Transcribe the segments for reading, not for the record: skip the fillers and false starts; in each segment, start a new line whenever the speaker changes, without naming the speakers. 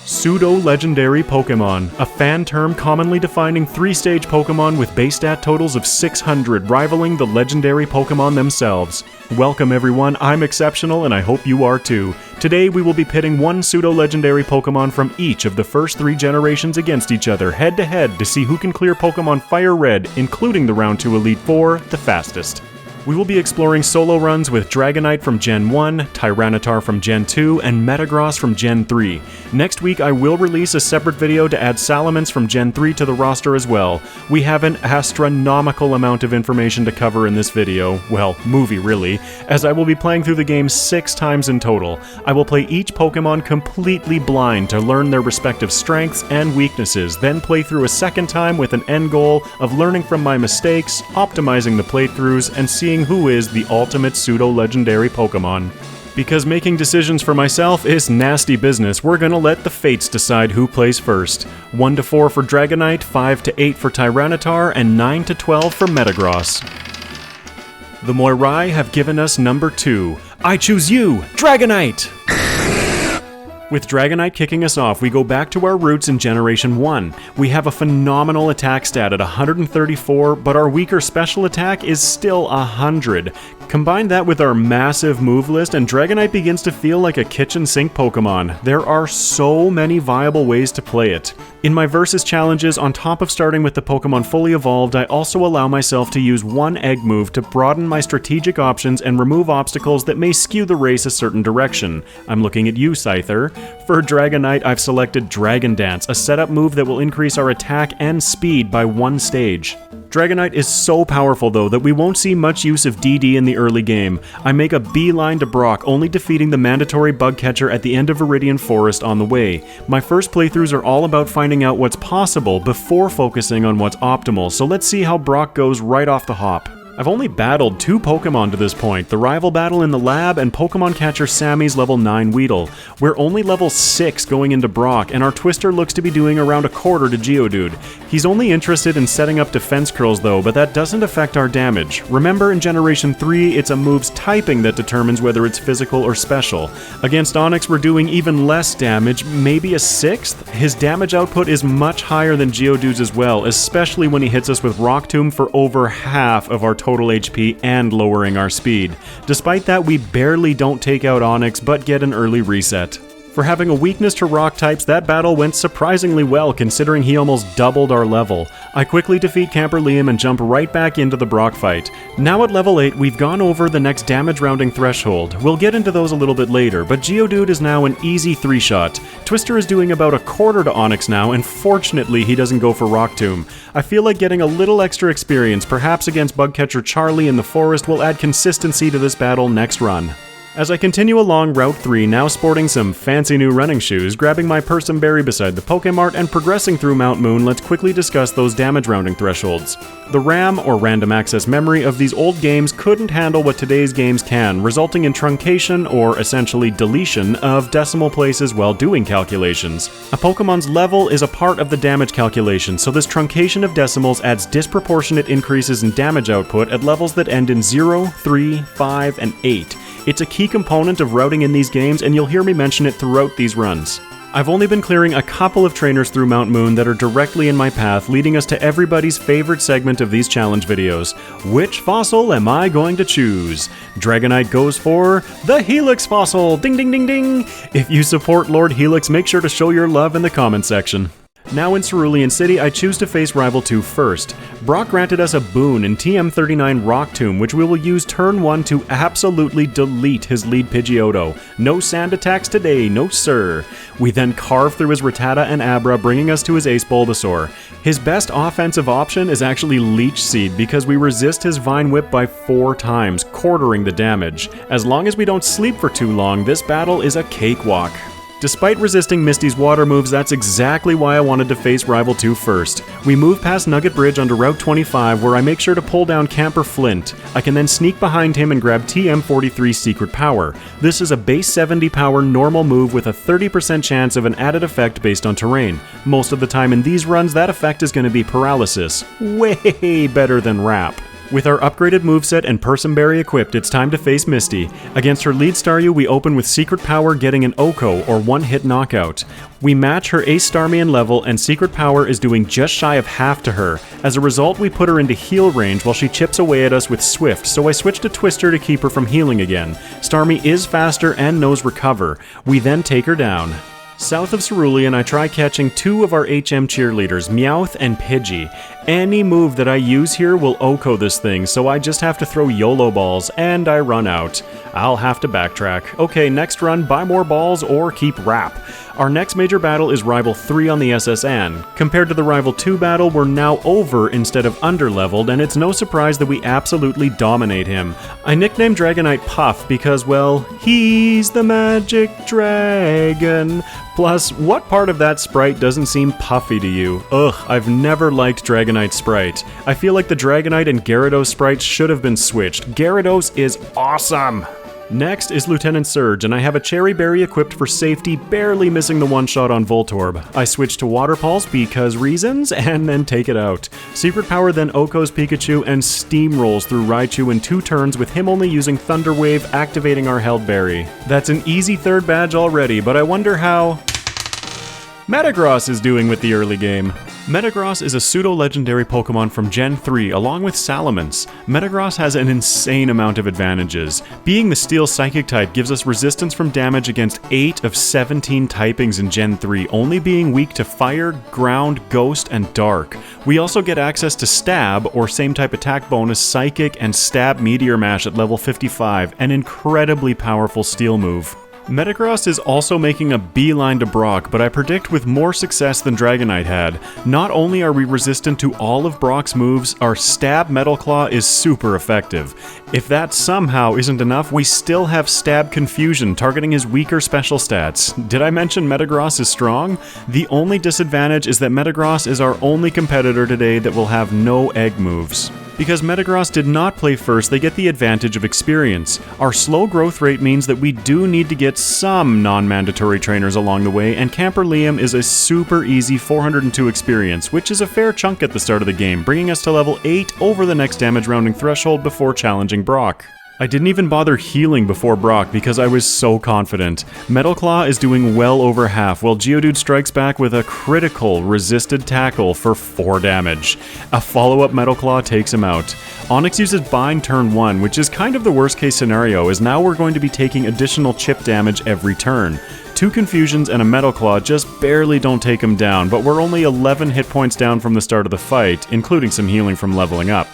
Pseudo-legendary Pokémon, a fan term commonly defining 3-stage Pokémon with base stat totals of 600, rivaling the legendary Pokémon themselves. Welcome everyone, I'm Exceptional and I hope you are too. Today we will be pitting one pseudo-legendary Pokémon from each of the first 3 generations against each other head-to-head to see who can clear Pokémon FireRed, including the Round 2 Elite Four, the fastest. We will be exploring solo runs with Dragonite from Gen 1, Tyranitar from Gen 2, and Metagross from Gen 3. Next week I will release a separate video to add Salamence from Gen 3 to the roster as well. We have an astronomical amount of information to cover in this video, well, movie really, as I will be playing through the game 6 times in total. I will play each Pokemon completely blind to learn their respective strengths and weaknesses, then play through a second time with an end goal of learning from my mistakes, optimizing the playthroughs, and seeing who is the ultimate pseudo-legendary Pokemon. Because making decisions for myself is nasty business, we're gonna let the fates decide who plays first. 1 to 4 for Dragonite, 5 to 8 for Tyranitar, and 9 to 12 for Metagross. The Moirai have given us number 2. I choose you, Dragonite! With Dragonite kicking us off, we go back to our roots in Generation 1. We have a phenomenal attack stat at 134, but our weaker special attack is still 100. Combine that with our massive move list, and Dragonite begins to feel like a kitchen sink Pokemon. There are so many viable ways to play it. In my Versus challenges, on top of starting with the Pokemon fully evolved, I also allow myself to use one egg move to broaden my strategic options and remove obstacles that may skew the race a certain direction. I'm looking at you, Scyther. For Dragonite, I've selected Dragon Dance, a setup move that will increase our attack and speed by 1 stage. Dragonite is so powerful though that we won't see much use of DD in the early game. I make a beeline to Brock, only defeating the mandatory bug catcher at the end of Viridian Forest on the way. My first playthroughs are all about finding out what's possible before focusing on what's optimal, so let's see how Brock goes right off the hop. I've only battled 2 Pokemon to this point, the rival battle in the lab and Pokemon catcher Sammy's level 9 Weedle. We're only level 6 going into Brock, and our Twister looks to be doing around a quarter to Geodude. He's only interested in setting up defense curls though, but that doesn't affect our damage. Remember, in Generation 3, it's a move's typing that determines whether it's physical or special. Against Onix, we're doing even less damage, maybe a 6th? His damage output is much higher than Geodude's as well, especially when he hits us with Rock Tomb for over half of our total HP and lowering our speed. Despite that, we barely don't take out Onix, but get an early reset. For having a weakness to rock types, that battle went surprisingly well considering he almost doubled our level. I quickly defeat Camper Liam and jump right back into the Brock fight. Now at level 8, we've gone over the next damage rounding threshold. We'll get into those a little bit later, but Geodude is now an easy 3-shot. Twister is doing about a quarter to Onix now, and fortunately he doesn't go for Rock Tomb. I feel like getting a little extra experience, perhaps against Bugcatcher Charlie in the forest, will add consistency to this battle next run. As I continue along Route 3, now sporting some fancy new running shoes, grabbing my Persimberry beside the Pokémart, and progressing through Mount Moon, let's quickly discuss those damage rounding thresholds. The RAM, or random access memory, of these old games couldn't handle what today's games can, resulting in truncation, or essentially deletion, of decimal places while doing calculations. A Pokemon's level is a part of the damage calculation, so this truncation of decimals adds disproportionate increases in damage output at levels that end in 0, 3, 5, and 8. It's a key component of routing in these games, and you'll hear me mention it throughout these runs. I've only been clearing a couple of trainers through Mount Moon that are directly in my path, leading us to everybody's favorite segment of these challenge videos. Which fossil am I going to choose? Dragonite goes for the Helix fossil! Ding ding ding ding! If you support Lord Helix, make sure to show your love in the comment section. Now in Cerulean City, I choose to face Rival 2 first. Brock granted us a boon in TM39 Rock Tomb, which we will use turn 1 to absolutely delete his lead Pidgeotto. No sand attacks today, no sir. We then carve through his Rattata and Abra, bringing us to his Ace Bulbasaur. His best offensive option is actually Leech Seed, because we resist his Vine Whip by 4 times, quartering the damage. As long as we don't sleep for too long, this battle is a cakewalk. Despite resisting Misty's water moves, that's exactly why I wanted to face Rival 2 first. We move past Nugget Bridge onto Route 25, where I make sure to pull down Camper Flint. I can then sneak behind him and grab TM43's Secret Power. This is a base 70 power normal move with a 30% chance of an added effect based on terrain. Most of the time in these runs, that effect is going to be Paralysis. Way better than Wrap. With our upgraded moveset and Persimberry equipped, it's time to face Misty. Against her lead Staryu, we open with Secret Power getting an Oko, or one-hit knockout. We match her Ace Starmie in level, and Secret Power is doing just shy of half to her. As a result, we put her into heal range while she chips away at us with Swift, so I switch to Twister to keep her from healing again. Starmie is faster and knows Recover. We then take her down. South of Cerulean, I try catching two of our HM cheerleaders, Meowth and Pidgey. Any move that I use here will Oko this thing, so I just have to throw YOLO balls, and I run out. I'll have to backtrack. Okay, next run, buy more balls or keep Wrap. Our next major battle is Rival 3 on the SSN. Compared to the Rival 2 battle, we're now over instead of under-leveled, and it's no surprise that we absolutely dominate him. I nicknamed Dragonite Puff because, well, he's the magic dragon. Plus, what part of that sprite doesn't seem puffy to you? Ugh, I've never liked Dragonite's sprite. I feel like the Dragonite and Gyarados sprites should have been switched. Gyarados is awesome! Next is Lieutenant Surge, and I have a Cherry Berry equipped for safety, barely missing the one-shot on Voltorb. I switch to Water Pulse because reasons, and then take it out. Secret Power then Okos Pikachu and steamrolls through Raichu in 2 turns with him only using Thunder Wave, activating our Held Berry. That's an easy 3rd badge already, but I wonder how Metagross is doing with the early game. Metagross is a pseudo-legendary Pokemon from Gen 3 along with Salamence. Metagross has an insane amount of advantages. Being the Steel Psychic type gives us resistance from damage against 8 of 17 typings in Gen 3, only being weak to Fire, Ground, Ghost, and Dark. We also get access to Stab, or same type attack bonus, Psychic, and Stab Meteor Mash at level 55, an incredibly powerful Steel move. Metagross is also making a beeline to Brock, but I predict with more success than Dragonite had. Not only are we resistant to all of Brock's moves, our Stab Metal Claw is super effective. If that somehow isn't enough, we still have Stab Confusion, targeting his weaker special stats. Did I mention Metagross is strong? The only disadvantage is that Metagross is our only competitor today that will have no egg moves. Because Metagross did not play first, they get the advantage of experience. Our slow growth rate means that we do need to get some non-mandatory trainers along the way, and Camper Liam is a super easy 402 experience, which is a fair chunk at the start of the game, bringing us to level 8 over the next damage rounding threshold before challenging Brock. I didn't even bother healing before Brock because I was so confident. Metal Claw is doing well over half, while Geodude strikes back with a critical resisted tackle for 4 damage. A follow-up Metal Claw takes him out. Onix uses Bind turn 1, which is kind of the worst case scenario, as now we're going to be taking additional chip damage every turn. 2 Confusions and a Metal Claw just barely don't take him down, but we're only 11 hit points down from the start of the fight, including some healing from leveling up.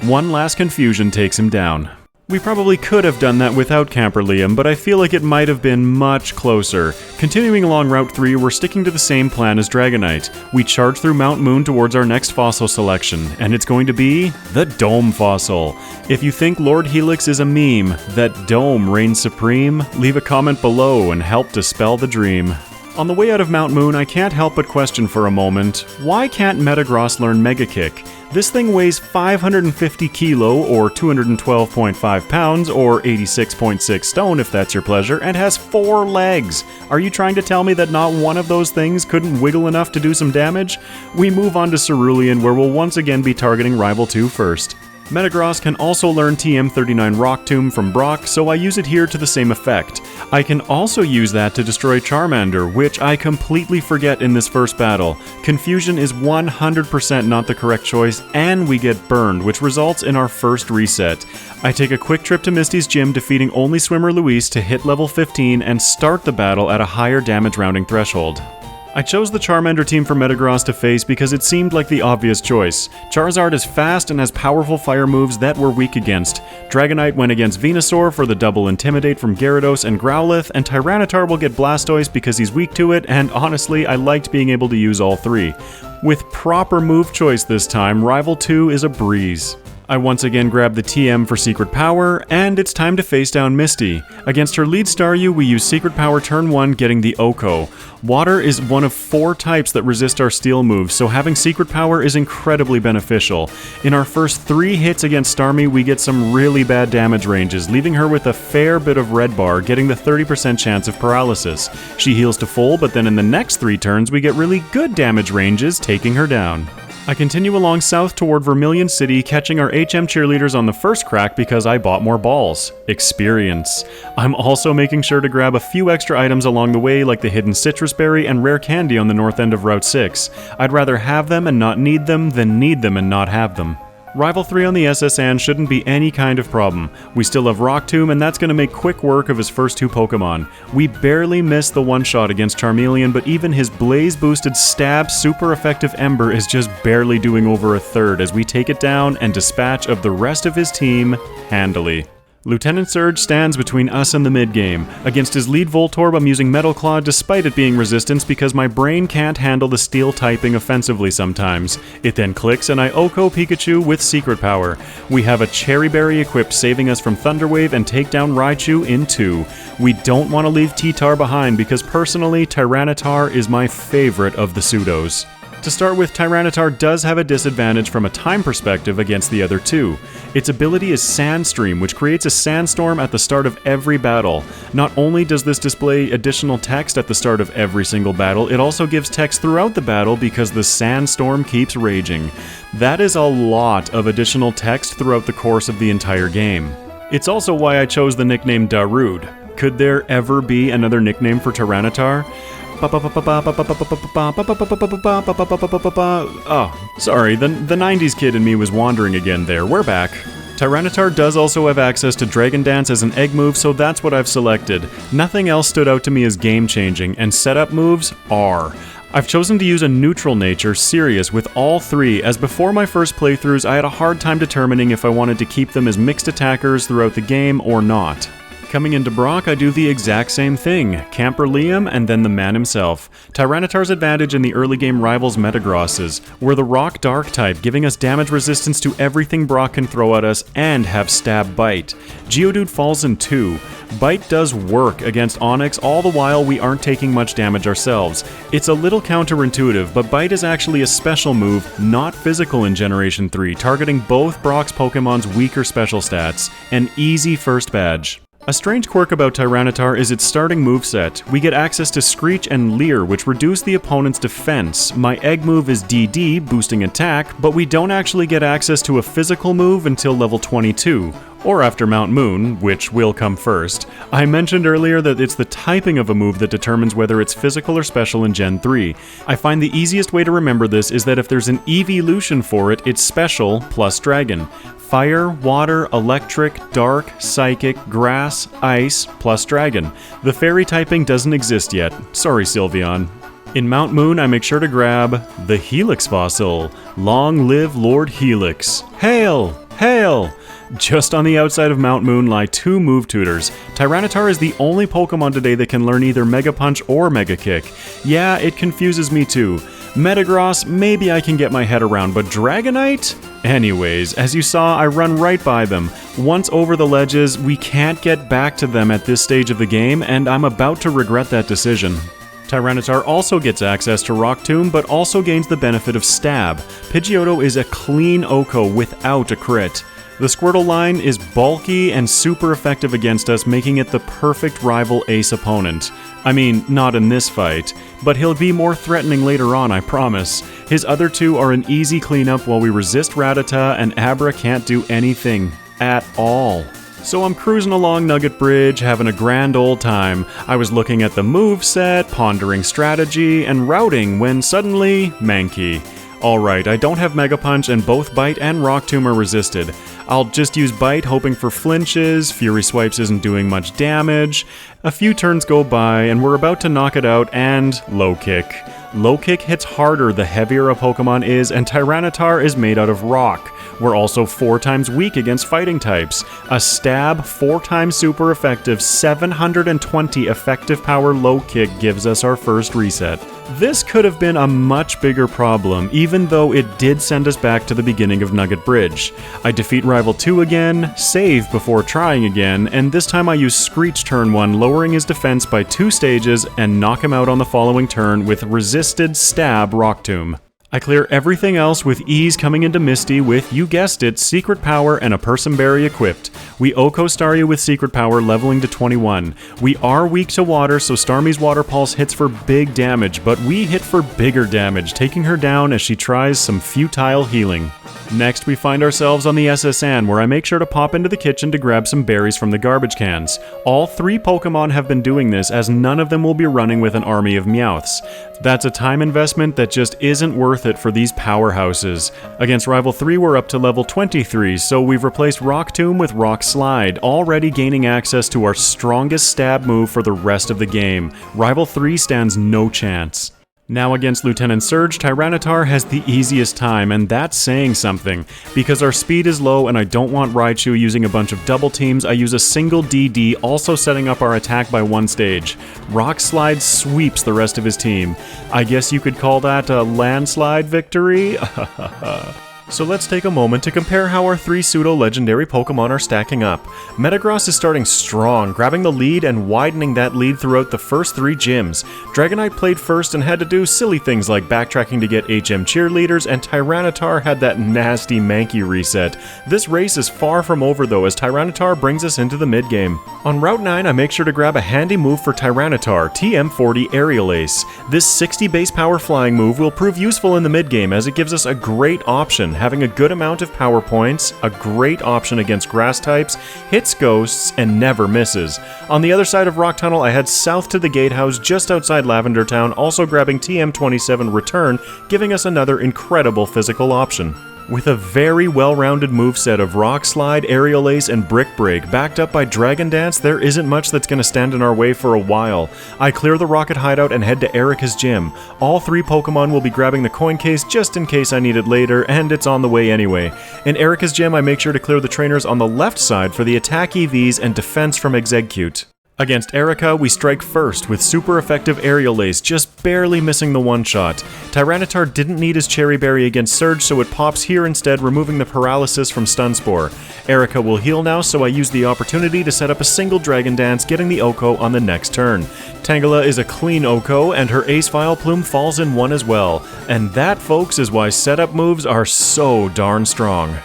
One last Confusion takes him down. We probably could have done that without Camper Liam, but I feel like it might have been much closer. Continuing along Route 3, we're sticking to the same plan as Dragonite. We charge through Mount Moon towards our next fossil selection, and it's going to be the Dome Fossil. If you think Lord Helix is a meme, that Dome reigns supreme, leave a comment below and help dispel the dream. On the way out of Mount Moon, I can't help but question for a moment, why can't Metagross learn Mega Kick? This thing weighs 550 kilo, or 212.5 pounds, or 86.6 stone if that's your pleasure, and has 4 legs. Are you trying to tell me that not one of those things couldn't wiggle enough to do some damage? We move on to Cerulean, where we'll once again be targeting Rival 2 first. Metagross can also learn TM39 Rock Tomb from Brock, so I use it here to the same effect. I can also use that to destroy Charmander, which I completely forget in this first battle. Confusion is 100% not the correct choice, and we get burned, which results in our first reset. I take a quick trip to Misty's gym, defeating only swimmer Luis to hit level 15 and start the battle at a higher damage rounding threshold. I chose the Charmander team for Metagross to face because it seemed like the obvious choice. Charizard is fast and has powerful fire moves that we're weak against. Dragonite went against Venusaur for the double Intimidate from Gyarados and Growlithe, and Tyranitar will get Blastoise because he's weak to it, and honestly, I liked being able to use all 3. With proper move choice this time, Rival 2 is a breeze. I once again grab the TM for Secret Power, and it's time to face down Misty. Against her lead Staryu, we use Secret Power turn 1, getting the Oko. Water is one of 4 types that resist our Steel moves, so having Secret Power is incredibly beneficial. In our first 3 hits against Starmie, we get some really bad damage ranges, leaving her with a fair bit of red bar, getting the 30% chance of paralysis. She heals to full, but then in the next 3 turns, we get really good damage ranges, taking her down. I continue along south toward Vermilion City, catching our HM cheerleaders on the first crack because I bought more balls. Experience. I'm also making sure to grab a few extra items along the way, like the hidden citrus berry and rare candy on the north end of Route 6. I'd rather have them and not need them than need them and not have them. Rival 3 on the SSN shouldn't be any kind of problem. We still have Rock Tomb, and that's going to make quick work of his first 2 Pokemon. We barely missed the one-shot against Charmeleon, but even his blaze-boosted stab super effective Ember is just barely doing over a third as we take it down and dispatch of the rest of his team handily. Lieutenant Surge stands between us and the mid-game. Against his lead Voltorb, I'm using Metal Claw despite it being resistance because my brain can't handle the steel typing offensively sometimes. It then clicks and I Oko Pikachu with Secret Power. We have a Cherry Berry equipped, saving us from Thunder Wave and take down Raichu in 2. We don't want to leave T-Tar behind because personally, Tyranitar is my favorite of the pseudos. To start with, Tyranitar does have a disadvantage from a time perspective against the other 2. Its ability is Sandstream, which creates a sandstorm at the start of every battle. Not only does this display additional text at the start of every single battle, it also gives text throughout the battle because the sandstorm keeps raging. That is a lot of additional text throughout the course of the entire game. It's also why I chose the nickname Darude. Could there ever be another nickname for Tyranitar? Oh, sorry, the 90s kid in me was wandering again there. We're back. Tyranitar does also have access to Dragon Dance as an egg move, so that's what I've selected. Nothing else stood out to me as game-changing, and setup moves are. I've chosen to use a neutral nature, Sirius, with all 3, as before my first playthroughs I had a hard time determining if I wanted to keep them as mixed attackers throughout the game or not. Coming into Brock, I do the exact same thing. Camper Liam and then the man himself. Tyranitar's advantage in the early game rivals Metagross's. We're the Rock Dark type, giving us damage resistance to everything Brock can throw at us and have Stab Bite. Geodude falls in 2. Bite does work against Onix, all the while we aren't taking much damage ourselves. It's a little counterintuitive, but Bite is actually a special move, not physical in Generation 3, targeting both Brock's Pokemon's weaker special stats. An easy first badge. A strange quirk about Tyranitar is its starting moveset. We get access to Screech and Leer, which reduce the opponent's defense. My egg move is DD, boosting attack, but we don't actually get access to a physical move until level 22, or after Mount Moon, which will come first. I mentioned earlier that it's the typing of a move that determines whether it's physical or special in Gen 3. I find the easiest way to remember this is that if there's an evolution for it, it's special plus dragon. Fire, water, electric, dark, psychic, grass, ice, plus dragon. The fairy typing doesn't exist yet. Sorry, Sylveon. In Mount Moon, I make sure to grab the Helix fossil. Long live Lord Helix. Hail! Hail! Just on the outside of Mount Moon lie 2 move tutors. Tyranitar is the only Pokemon today that can learn either Mega Punch or Mega Kick. Yeah, it confuses me too. Metagross, maybe I can get my head around, but Dragonite? Anyways, as you saw, I run right by them. Once over the ledges, we can't get back to them at this stage of the game, and I'm about to regret that decision. Tyranitar also gets access to Rock Tomb, but also gains the benefit of Stab. Pidgeotto is a clean Oko without a crit. The Squirtle line is bulky and super effective against us, making it the perfect rival ace opponent. I mean, not in this fight, but he'll be more threatening later on, I promise. His other 2 are an easy cleanup while we resist Rattata and Abra can't do anything. At all. So I'm cruising along Nugget Bridge, having a grand old time. I was looking at the moveset, pondering strategy, and routing when suddenly, Mankey. Alright, I don't have Mega Punch and both Bite and Rock Tomb are resisted. I'll just use Bite hoping for flinches, Fury Swipes isn't doing much damage. A few turns go by and we're about to knock it out and Low Kick. Low Kick hits harder the heavier a Pokemon is and Tyranitar is made out of rock. We're also 4 times weak against fighting types. A Stab, 4 times super effective, 720 effective power Low Kick gives us our first reset. This could have been a much bigger problem, even though it did send us back to the beginning of Nugget Bridge. I defeat Rival 2 again, save before trying again, and this time I use Screech turn 1, lowering his defense by 2 stages, and knock him out on the following turn with resisted Stab Rock Tomb. I clear everything else with ease, coming into Misty with, you guessed it, Secret Power and a Person Berry equipped. We Oko Star you with Secret Power, leveling to 21. We are weak to water, so Starmie's Water Pulse hits for big damage, but we hit for bigger damage, taking her down as she tries some futile healing. Next, we find ourselves on the SSN, where I make sure to pop into the kitchen to grab some berries from the garbage cans. All 3 Pokemon have been doing this, as none of them will be running with an army of Meowths. That's a time investment that just isn't worth it for these powerhouses. Against Rival 3, we're up to level 23, so we've replaced Rock Tomb with Rock Slide, already gaining access to our strongest stab move for the rest of the game. Rival 3 stands no chance. Now against Lieutenant Surge, Tyranitar has the easiest time, and that's saying something. Because our speed is low and I don't want Raichu using a bunch of double teams, I use a single DD, also setting up our attack by 1 stage. Rock Slide sweeps the rest of his team. I guess you could call that a landslide victory? So let's take a moment to compare how our 3 pseudo-legendary Pokemon are stacking up. Metagross is starting strong, grabbing the lead and widening that lead throughout the first 3 gyms. Dragonite played first and had to do silly things like backtracking to get HM cheerleaders, and Tyranitar had that nasty Mankey reset. This race is far from over though, as Tyranitar brings us into the mid-game. On Route 9, I make sure to grab a handy move for Tyranitar, TM40 Aerial Ace. This 60 base power flying move will prove useful in the mid-game, as it gives us a great option, having a good amount of power points, a great option against grass types, hits ghosts, and never misses. On the other side of Rock Tunnel, I head south to the gatehouse just outside Lavender Town, also grabbing TM27 Return, giving us another incredible physical option. With a very well-rounded moveset of Rock Slide, Aerial Ace, and Brick Break, backed up by Dragon Dance, there isn't much that's going to stand in our way for a while. I clear the Rocket Hideout and head to Erica's gym. All 3 Pokemon will be grabbing the coin case just in case I need it later, and it's on the way anyway. In Erica's gym, I make sure to clear the trainers on the left side for the attack EVs and defense from Exeggcute. Against Erica, we strike first with super effective Aerial Ace, just barely missing the one-shot. Tyranitar didn't need his Cherry Berry against Surge, so it pops here instead, removing the paralysis from Stun Spore. Erica will heal now, so I use the opportunity to set up a single Dragon Dance, getting the Oko on the next turn. Tangela is a clean Oko, and her Ace Vileplume falls in 1 as well. And that, folks, is why setup moves are so darn strong.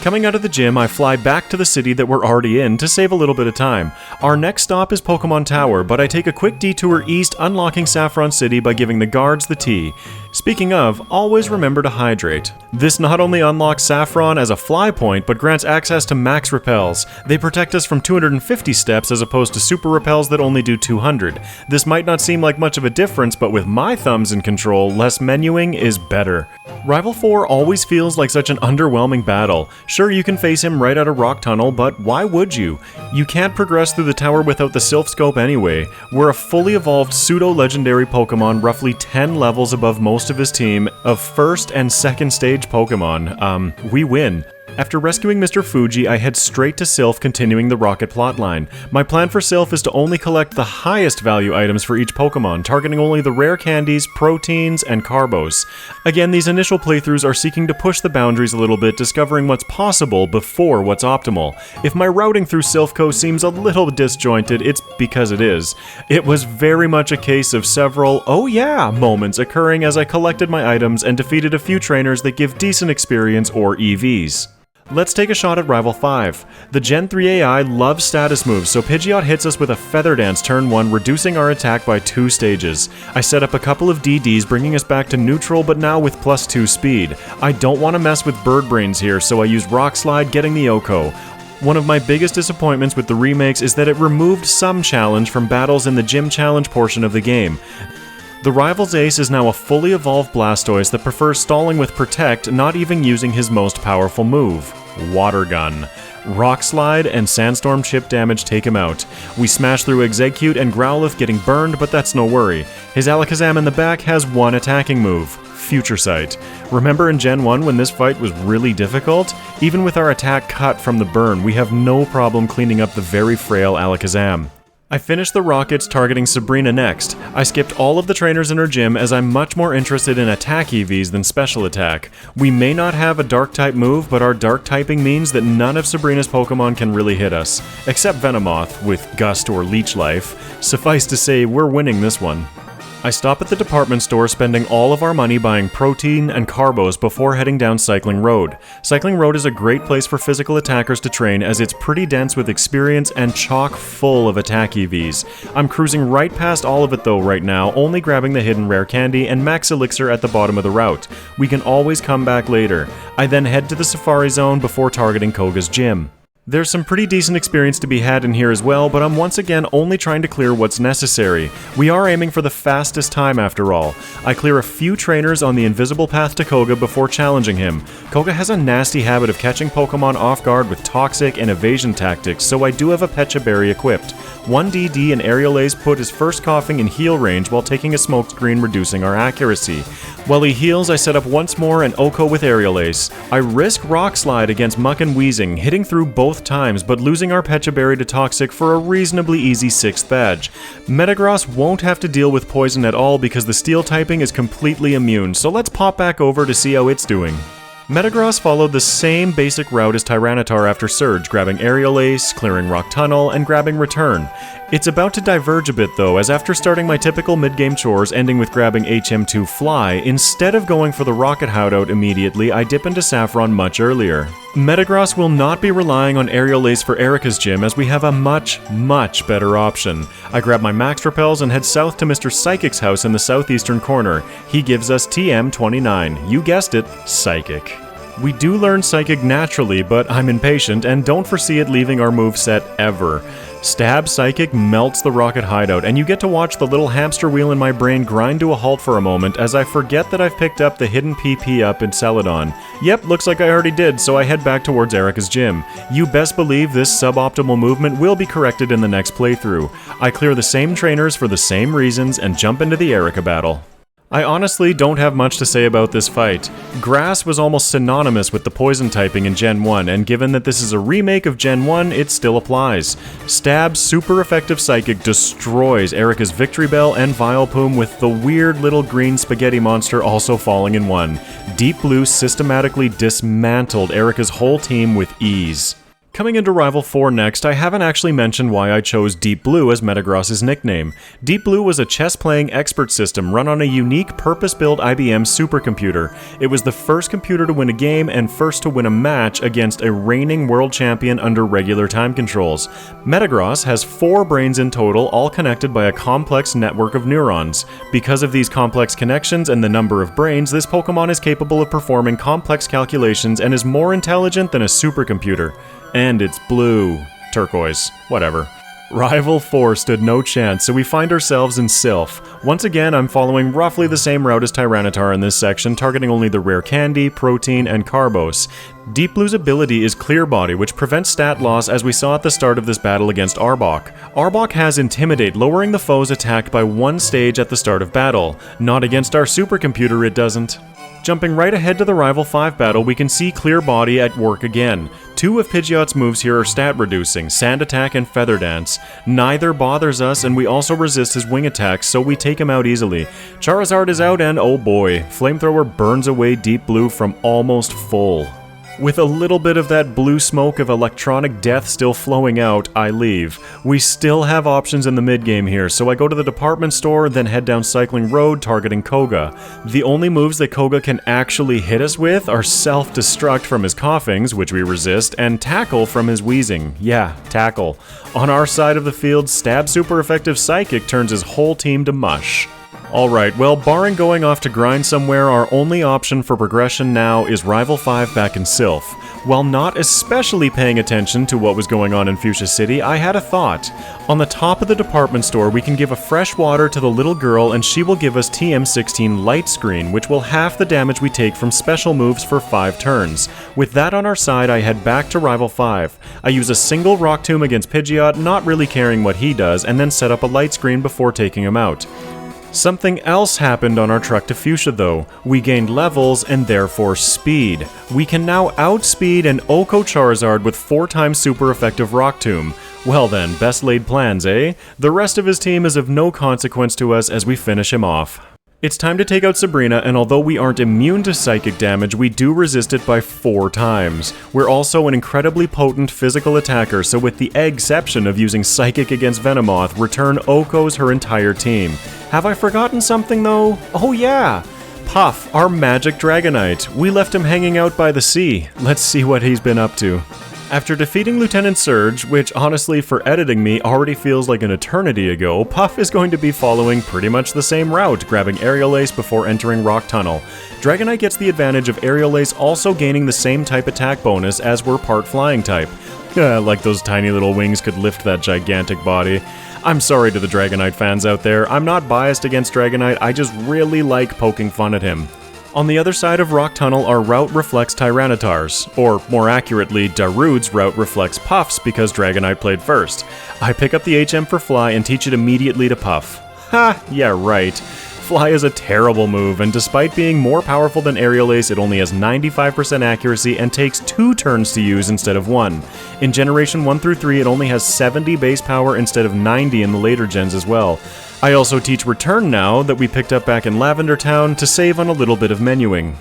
Coming out of the gym, I fly back to the city that we're already in to save a little bit of time. Our next stop is Pokemon Tower, but I take a quick detour east, unlocking Saffron City by giving the guards the tea. Speaking of, always remember to hydrate. This not only unlocks Saffron as a fly point, but grants access to max repels. They protect us from 250 steps as opposed to super repels that only do 200. This might not seem like much of a difference, but with my thumbs in control, less menuing is better. Rival 4 always feels like such an underwhelming battle. Sure, you can face him right out of Rock Tunnel, but why would you? You can't progress through the tower without the Sylph Scope anyway. We're a fully evolved pseudo-legendary Pokemon, roughly 10 levels above most of his team of first and second stage Pokemon. We win. After rescuing Mr. Fuji, I head straight to Sylph, continuing the Rocket plotline. My plan for Sylph is to only collect the highest value items for each Pokemon, targeting only the rare candies, proteins, and carbos. Again, these initial playthroughs are seeking to push the boundaries a little bit, discovering what's possible before what's optimal. If my routing through Sylphco seems a little disjointed, it's because it is. It was very much a case of several "oh yeah" moments occurring as I collected my items and defeated a few trainers that give decent experience or EVs. Let's take a shot at Rival 5. The Gen 3 AI loves status moves, so Pidgeot hits us with a Feather Dance turn 1, reducing our attack by 2 stages. I set up a couple of DDs, bringing us back to neutral, but now with +2 speed. I don't want to mess with Bird Brains here, so I use Rock Slide, getting the Oko. One of my biggest disappointments with the remakes is that it removed some challenge from battles in the gym challenge portion of the game. The Rival's Ace is now a fully evolved Blastoise that prefers stalling with Protect, not even using his most powerful move, Water Gun. Rock Slide and Sandstorm chip damage take him out. We smash through Exeggcute and Growlithe, getting burned, but that's no worry. His Alakazam in the back has one attacking move, Future Sight. Remember in Gen 1 when this fight was really difficult? Even with our attack cut from the burn, we have no problem cleaning up the very frail Alakazam. I finished the Rockets targeting Sabrina next. I skipped all of the trainers in her gym as I'm much more interested in attack EVs than special attack. We may not have a dark type move, but our dark typing means that none of Sabrina's Pokemon can really hit us, except Venomoth with Gust or Leech Life. Suffice to say, we're winning this one. I stop at the department store, spending all of our money buying protein and carbos before heading down Cycling Road. Cycling Road is a great place for physical attackers to train, as it's pretty dense with experience and chock full of attack EVs. I'm cruising right past all of it though right now, only grabbing the hidden rare candy and max elixir at the bottom of the route. We can always come back later. I then head to the Safari Zone before targeting Koga's gym. There's some pretty decent experience to be had in here as well, but I'm once again only trying to clear what's necessary. We are aiming for the fastest time after all. I clear a few trainers on the invisible path to Koga before challenging him. Koga has a nasty habit of catching Pokemon off guard with toxic and evasion tactics, so I do have a Pecha Berry equipped. 1DD and Aerial Ace put his first coughing in heal range while taking a smokescreen, reducing our accuracy. While he heals, I set up once more and Oko with Aerial Ace. I risk Rock Slide against Muck and Weezing, hitting through both times, but losing our Pecha Berry to Toxic for a reasonably easy 6th badge. Metagross won't have to deal with poison at all because the steel typing is completely immune, so let's pop back over to see how it's doing. Metagross followed the same basic route as Tyranitar after Surge, grabbing Aerial Ace, clearing Rock Tunnel, and grabbing Return. It's about to diverge a bit though, as after starting my typical mid-game chores ending with grabbing HM2 Fly, instead of going for the Rocket Hideout immediately, I dip into Saffron much earlier. Metagross will not be relying on Aerial Ace for Erica's gym, as we have a much better option. I grab my Max Repels and head south to Mr. Psychic's house in the southeastern corner. He gives us TM29. You guessed it, Psychic. We do learn Psychic naturally, but I'm impatient and don't foresee it leaving our moveset ever. Stab Psychic melts the Rocket Hideout, and you get to watch the little hamster wheel in my brain grind to a halt for a moment as I forget that I've picked up the hidden PP up in Celadon. Yep, looks like I already did, so I head back towards Erica's gym. You best believe this suboptimal movement will be corrected in the next playthrough. I clear the same trainers for the same reasons and jump into the Erica battle. I honestly don't have much to say about this fight. Grass was almost synonymous with the poison typing in Gen 1, and given that this is a remake of Gen 1, it still applies. Stab's super effective Psychic destroys Erica's Victory Bell and Vileplume, with the weird little green spaghetti monster also falling in one. Deep Blue systematically dismantled Erica's whole team with ease. Coming into Rival 4 next, I haven't actually mentioned why I chose Deep Blue as Metagross's nickname. Deep Blue was a chess-playing expert system run on a unique purpose-built IBM supercomputer. It was the first computer to win a game and first to win a match against a reigning world champion under regular time controls. Metagross has 4 brains in total, all connected by a complex network of neurons. Because of these complex connections and the number of brains, this Pokemon is capable of performing complex calculations and is more intelligent than a supercomputer. And it's blue. Turquoise. Whatever. Rival 4 stood no chance, so we find ourselves in Sylph. Once again, I'm following roughly the same route as Tyranitar in this section, targeting only the rare candy, protein, and carbos. Deep Blue's ability is Clear Body, which prevents stat loss, as we saw at the start of this battle against Arbok. Arbok has Intimidate, lowering the foes attacked by 1 stage at the start of battle. Not against our supercomputer, it doesn't. Jumping right ahead to the Rival 5 battle, we can see Clear Body at work again. 2 of Pidgeot's moves here are stat reducing, Sand Attack and Feather Dance. Neither bothers us, and we also resist his wing attacks, so we take him out easily. Charizard is out, and oh boy, Flamethrower burns away Deep Blue from almost full. With a little bit of that blue smoke of electronic death still flowing out, I leave. We still have options in the mid-game here, so I go to the department store, then head down Cycling Road targeting Koga. The only moves that Koga can actually hit us with are Self-Destruct from his coughings, which we resist, and Tackle from his wheezing. Yeah, Tackle. On our side of the field, Stab super effective Psychic turns his whole team to mush. Alright, well, barring going off to grind somewhere, our only option for progression now is Rival 5 back in Sylph. While not especially paying attention to what was going on in Fuchsia City, I had a thought. On the top of the department store, we can give a fresh water to the little girl and she will give us TM16 Light Screen, which will half the damage we take from special moves for 5 turns. With that on our side, I head back to Rival 5. I use a single Rock Tomb against Pidgeot, not really caring what he does, and then set up a Light Screen before taking him out. Something else happened on our trek to Fuchsia though. We gained levels and therefore speed. We can now outspeed an Oko Charizard with 4 times super effective Rock Tomb. Well then, best laid plans, eh? The rest of his team is of no consequence to us as we finish him off. It's time to take out Sabrina, and although we aren't immune to psychic damage, we do resist it by 4 times. We're also an incredibly potent physical attacker, so with the exception of using Psychic against Venomoth, Return OHKOs her entire team. Have I forgotten something though? Oh yeah! Puff, our magic Dragonite. We left him hanging out by the sea. Let's see what he's been up to. After defeating Lieutenant Surge, which honestly for editing me already feels like an eternity ago, Puff is going to be following pretty much the same route, grabbing Aerial Ace before entering Rock Tunnel. Dragonite gets the advantage of Aerial Ace also gaining the same type attack bonus as we're part flying type. Like those tiny little wings could lift that gigantic body. I'm sorry to the Dragonite fans out there, I'm not biased against Dragonite, I just really like poking fun at him. On the other side of Rock Tunnel, our route reflects Tyranitar's, or more accurately, Darude's route reflects Puff's because Dragonite played first. I pick up the HM for Fly and teach it immediately to Puff. Ha, yeah right. Fly is a terrible move, and despite being more powerful than Aerial Ace, it only has 95% accuracy and takes 2 turns to use instead of 1. In Generation 1 through 3, it only has 70 base power instead of 90 in the later gens as well. I also teach Return now, that we picked up back in Lavender Town, to save on a little bit of menuing.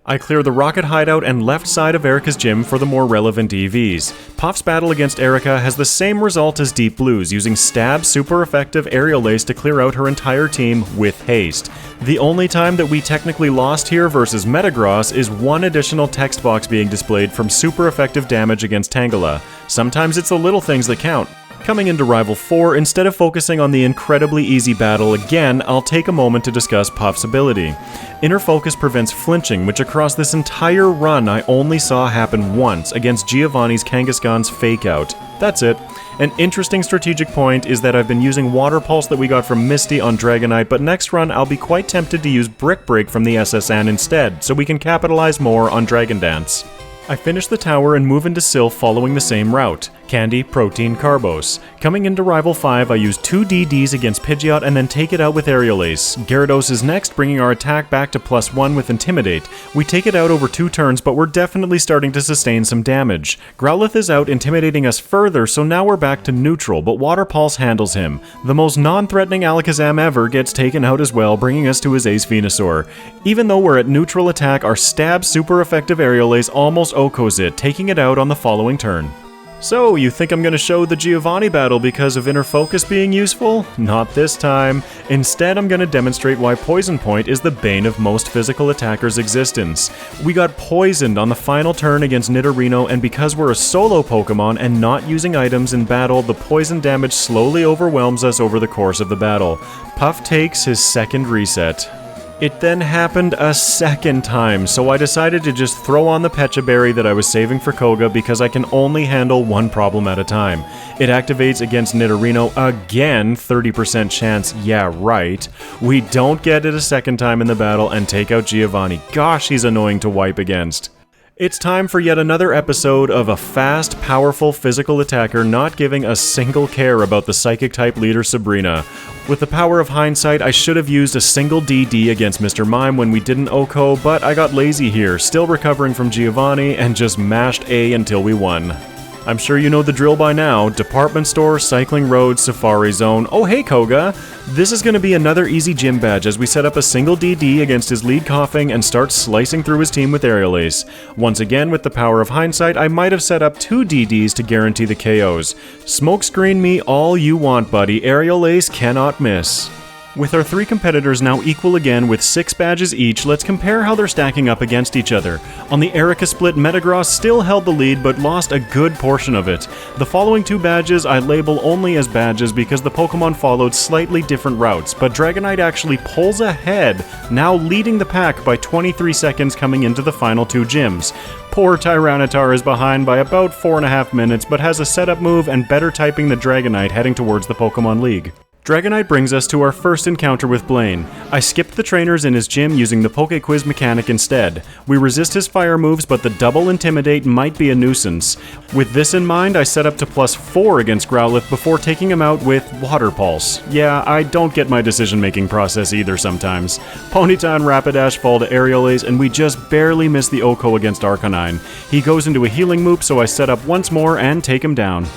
I clear the Rocket Hideout and left side of Erica's gym for the more relevant EVs. Puff's battle against Erica has the same result as Deep Blue's, using Stab super effective Aerial Ace to clear out her entire team with haste. The only time that we technically lost here versus Metagross is 1 additional text box being displayed from super effective damage against Tangela. Sometimes it's the little things that count. Coming into Rival 4, instead of focusing on the incredibly easy battle again, I'll take a moment to discuss Puff's ability. Inner Focus prevents flinching, which across this entire run I only saw happen once against Giovanni's Kangaskhan's Fake Out. That's it. An interesting strategic point is that I've been using Water Pulse that we got from Misty on Dragonite, but next run I'll be quite tempted to use Brick Break from the SSN instead, so we can capitalize more on Dragon Dance. I finish the tower and move into Sylph following the same route. Candy, Protein, Carbos. Coming into Rival 5, I use 2 DDs against Pidgeot and then take it out with Aerial Ace. Gyarados is next, bringing our attack back to +1 with Intimidate. We take it out over 2 turns, but we're definitely starting to sustain some damage. Growlithe is out, intimidating us further, so now we're back to neutral, but Water Pulse handles him. The most non-threatening Alakazam ever gets taken out as well, bringing us to his Ace Venusaur. Even though we're at neutral attack, our Stab super effective Aerial Ace almost OHKOs it, taking it out on the following turn. So, you think I'm gonna show the Giovanni battle because of Inner Focus being useful? Not this time. Instead, I'm gonna demonstrate why Poison Point is the bane of most physical attackers' existence. We got poisoned on the final turn against Nidorino, and because we're a solo Pokemon and not using items in battle, the poison damage slowly overwhelms us over the course of the battle. Puff takes his second reset. It then happened a second time, so I decided to just throw on the Pecha Berry that I was saving for Koga because I can only handle 1 problem at a time. It activates against Nidorino again, 30% chance, yeah right. We don't get it a second time in the battle and take out Giovanni. Gosh, he's annoying to wipe against. It's time for yet another episode of a fast, powerful physical attacker not giving a single care about the Psychic-type leader Sabrina. With the power of hindsight, I should have used a single DD against Mr. Mime when we didn't OHKO, but I got lazy here, still recovering from Giovanni, and just mashed A until we won. I'm sure you know the drill by now. Department store, cycling road, safari zone. Oh hey Koga! This is going to be another easy gym badge as we set up a single DD against his lead coughing and start slicing through his team with Aerial Ace. Once again, with the power of hindsight, I might have set up 2 DDs to guarantee the KOs. Smokescreen me all you want, buddy. Aerial Ace cannot miss. With our 3 competitors now equal again with 6 badges each, let's compare how they're stacking up against each other. On the Erica split, Metagross still held the lead but lost a good portion of it. The following 2 badges I label only as badges because the Pokemon followed slightly different routes, but Dragonite actually pulls ahead, now leading the pack by 23 seconds coming into the final 2 gyms. Poor Tyranitar is behind by about 4.5 minutes but has a setup move and better typing than Dragonite heading towards the Pokemon League. Dragonite brings us to our first encounter with Blaine. I skipped the trainers in his gym using the Poké Quiz mechanic instead. We resist his fire moves, but the double Intimidate might be a nuisance. With this in mind, I set up to +4 against Growlithe before taking him out with Water Pulse. Yeah, I don't get my decision-making process either sometimes. Ponyta and Rapidash fall to Aerial Ace, and we just barely miss the OHKO against Arcanine. He goes into a healing loop, so I set up once more and take him down.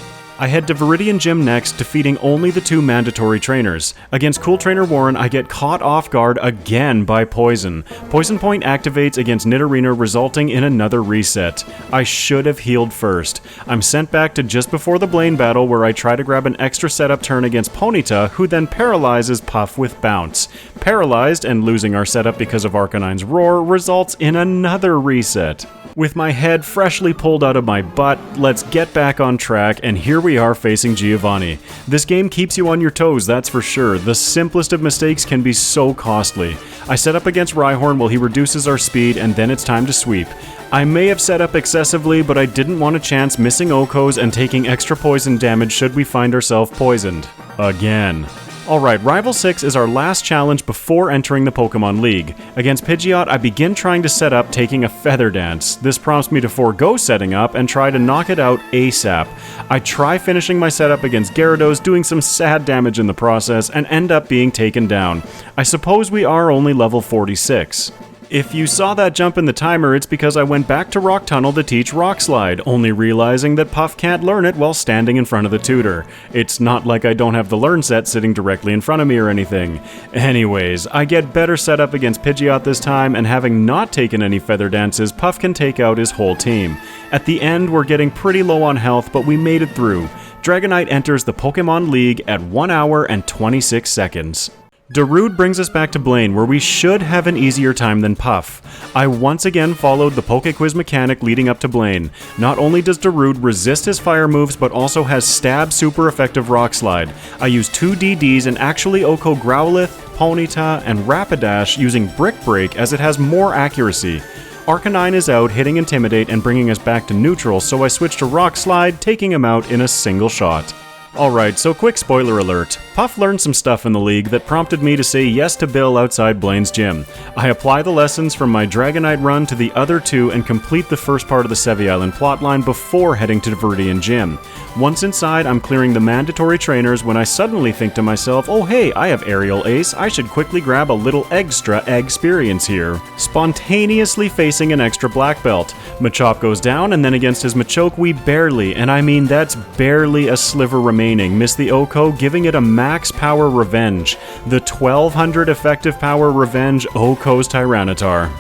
I head to Viridian Gym next, defeating only the 2 mandatory trainers. Against Cool Trainer Warren, I get caught off guard again by Poison. Poison Point activates against Nidorina, resulting in another reset. I should have healed first. I'm sent back to just before the Blaine battle, where I try to grab an extra setup turn against Ponyta, who then paralyzes Puff with Bounce. Paralyzed and losing our setup because of Arcanine's Roar results in another reset. With my head freshly pulled out of my butt, let's get back on track, and here we are facing Giovanni. This game keeps you on your toes, that's for sure. The simplest of mistakes can be so costly. I set up against Rhyhorn while he reduces our speed, and then it's time to sweep. I may have set up excessively, but I didn't want a chance missing Okos and taking extra poison damage should we find ourselves poisoned. Again. Alright, Rival 6 is our last challenge before entering the Pokemon League. Against Pidgeot, I begin trying to set up taking a Feather Dance. This prompts me to forego setting up and try to knock it out ASAP. I try finishing my setup against Gyarados, doing some sad damage in the process, and end up being taken down. I suppose we are only level 46. If you saw that jump in the timer, it's because I went back to Rock Tunnel to teach Rock Slide, only realizing that Puff can't learn it while standing in front of the tutor. It's not like I don't have the learn set sitting directly in front of me or anything. Anyways, I get better set up against Pidgeot this time, and having not taken any Feather Dances, Puff can take out his whole team. At the end, we're getting pretty low on health, but we made it through. Dragonite enters the Pokemon League at 1 hour and 26 seconds. Darude brings us back to Blaine, where we should have an easier time than Puff. I once again followed the Pokequiz mechanic leading up to Blaine. Not only does Darude resist his fire moves, but also has Stab super effective Rock Slide. I use 2 DDs and actually Oko Growlithe, Ponyta, and Rapidash using Brick Break as it has more accuracy. Arcanine is out, hitting Intimidate and bringing us back to neutral, so I switch to Rock Slide, taking him out in a single shot. Alright, so quick spoiler alert. Puff learned some stuff in the league that prompted me to say yes to Bill outside Blaine's gym. I apply the lessons from my Dragonite run to the other 2 and complete the first part of the Sevi Island plotline before heading to the Viridian Gym. Once inside, I'm clearing the mandatory trainers when I suddenly think to myself, oh hey, I have Aerial Ace, I should quickly grab a little extra experience here. Spontaneously facing an extra black belt. Machop goes down, and then against his Machoke we barely, and I mean that's barely a sliver remaining, miss the Oko, giving it a max power revenge. The 1200 effective power revenge Oko's Tyranitar.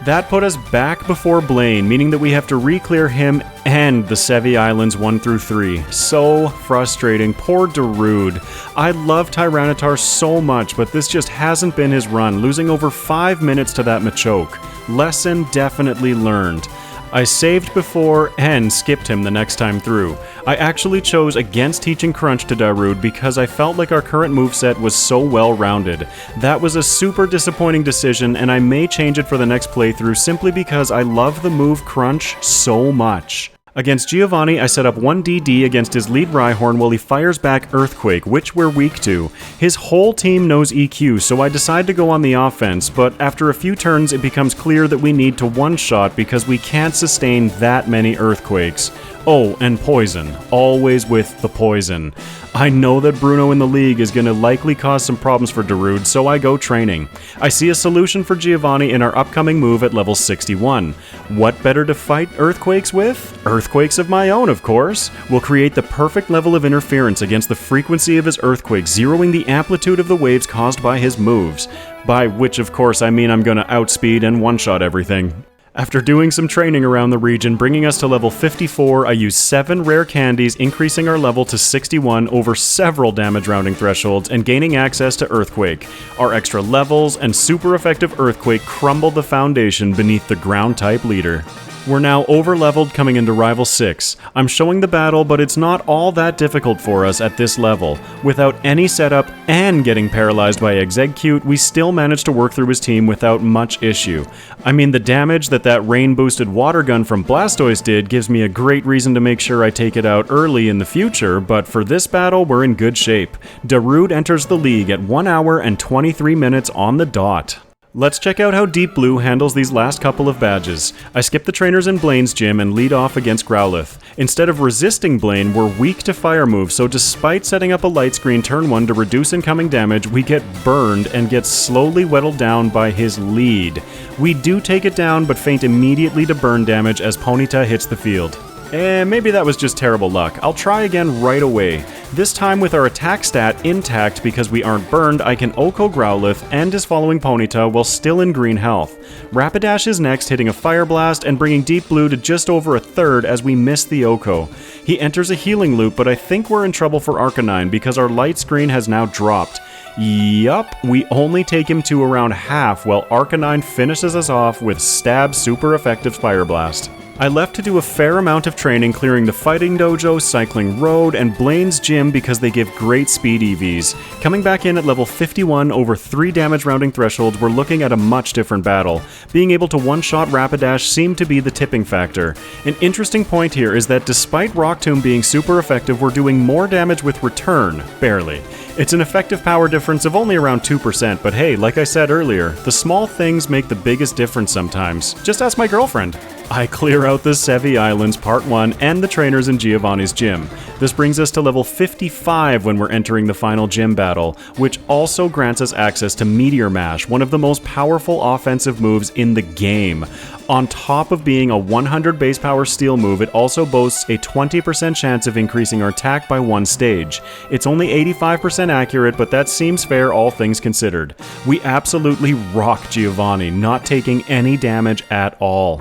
That put us back before Blaine, meaning that we have to re-clear him and the Sevi Islands 1 through 3. So frustrating. Poor Darude. I love Tyranitar so much, but this just hasn't been his run, losing over 5 minutes to that Machoke. Lesson definitely learned. I saved before and skipped him the next time through. I actually chose against teaching Crunch to Darude because I felt like our current moveset was so well-rounded. That was a super disappointing decision, and I may change it for the next playthrough simply because I love the move Crunch so much. Against Giovanni, I set up 1 DD against his lead Rhyhorn while he fires back Earthquake, which we're weak to. His whole team knows EQ, so I decide to go on the offense, but after a few turns it becomes clear that we need to one-shot because we can't sustain that many Earthquakes. Oh, and Poison. Always with the Poison. I know that Bruno in the league is going to likely cause some problems for Darude, so I go training. I see a solution for Giovanni in our upcoming move at level 61. What better to fight Earthquakes with? Earthquakes of my own, of course. We'll create the perfect level of interference against the frequency of his Earthquakes, zeroing the amplitude of the waves caused by his moves. By which, of course, I mean I'm going to outspeed and one-shot everything. After doing some training around the region, bringing us to level 54, I use 7 rare candies, increasing our level to 61 over several damage rounding thresholds and gaining access to Earthquake. Our extra levels and super effective Earthquake crumbled the foundation beneath the ground-type leader. We're now over-leveled coming into Rival 6. I'm showing the battle, but it's not all that difficult for us at this level. Without any setup and getting paralyzed by Exeggcute, we still managed to work through his team without much issue. I mean, the damage that rain-boosted water gun from Blastoise did gives me a great reason to make sure I take it out early in the future, but for this battle, we're in good shape. Darude enters the league at 1 hour and 23 minutes on the dot. Let's check out how Deep Blue handles these last couple of badges. I skip the trainers in Blaine's gym and lead off against Growlithe. Instead of resisting Blaine, we're weak to fire moves, so despite setting up a light screen turn 1 to reduce incoming damage, we get burned and get slowly whittled down by his lead. We do take it down, but faint immediately to burn damage as Ponyta hits the field. Maybe that was just terrible luck. I'll try again right away. This time with our attack stat intact because we aren't burned, I can Oko Growlithe and his following Ponyta while still in green health. Rapidash is next, hitting a Fire Blast and bringing Deep Blue to just over a third as we miss the Oko. He enters a healing loop, but I think we're in trouble for Arcanine because our light screen has now dropped. Yup, we only take him to around half while Arcanine finishes us off with Stab's super effective Fire Blast. I left to do a fair amount of training clearing the Fighting Dojo, Cycling Road, and Blaine's Gym because they give great speed EVs. Coming back in at level 51 over 3 damage rounding thresholds, we're looking at a much different battle. Being able to one-shot Rapidash seemed to be the tipping factor. An interesting point here is that despite Rock Tomb being super effective, we're doing more damage with return, barely. It's an effective power difference of only around 2%, but hey, like I said earlier, the small things make the biggest difference sometimes. Just ask my girlfriend. I clear out the Sevi Islands Part 1 and the trainers in Giovanni's gym. This brings us to level 55 when we're entering the final gym battle, which also grants us access to Meteor Mash, one of the most powerful offensive moves in the game. On top of being a 100 base power steel move, it also boasts a 20% chance of increasing our attack by 1 stage. It's only 85% accurate, but that seems fair all things considered. We absolutely rock Giovanni, not taking any damage at all.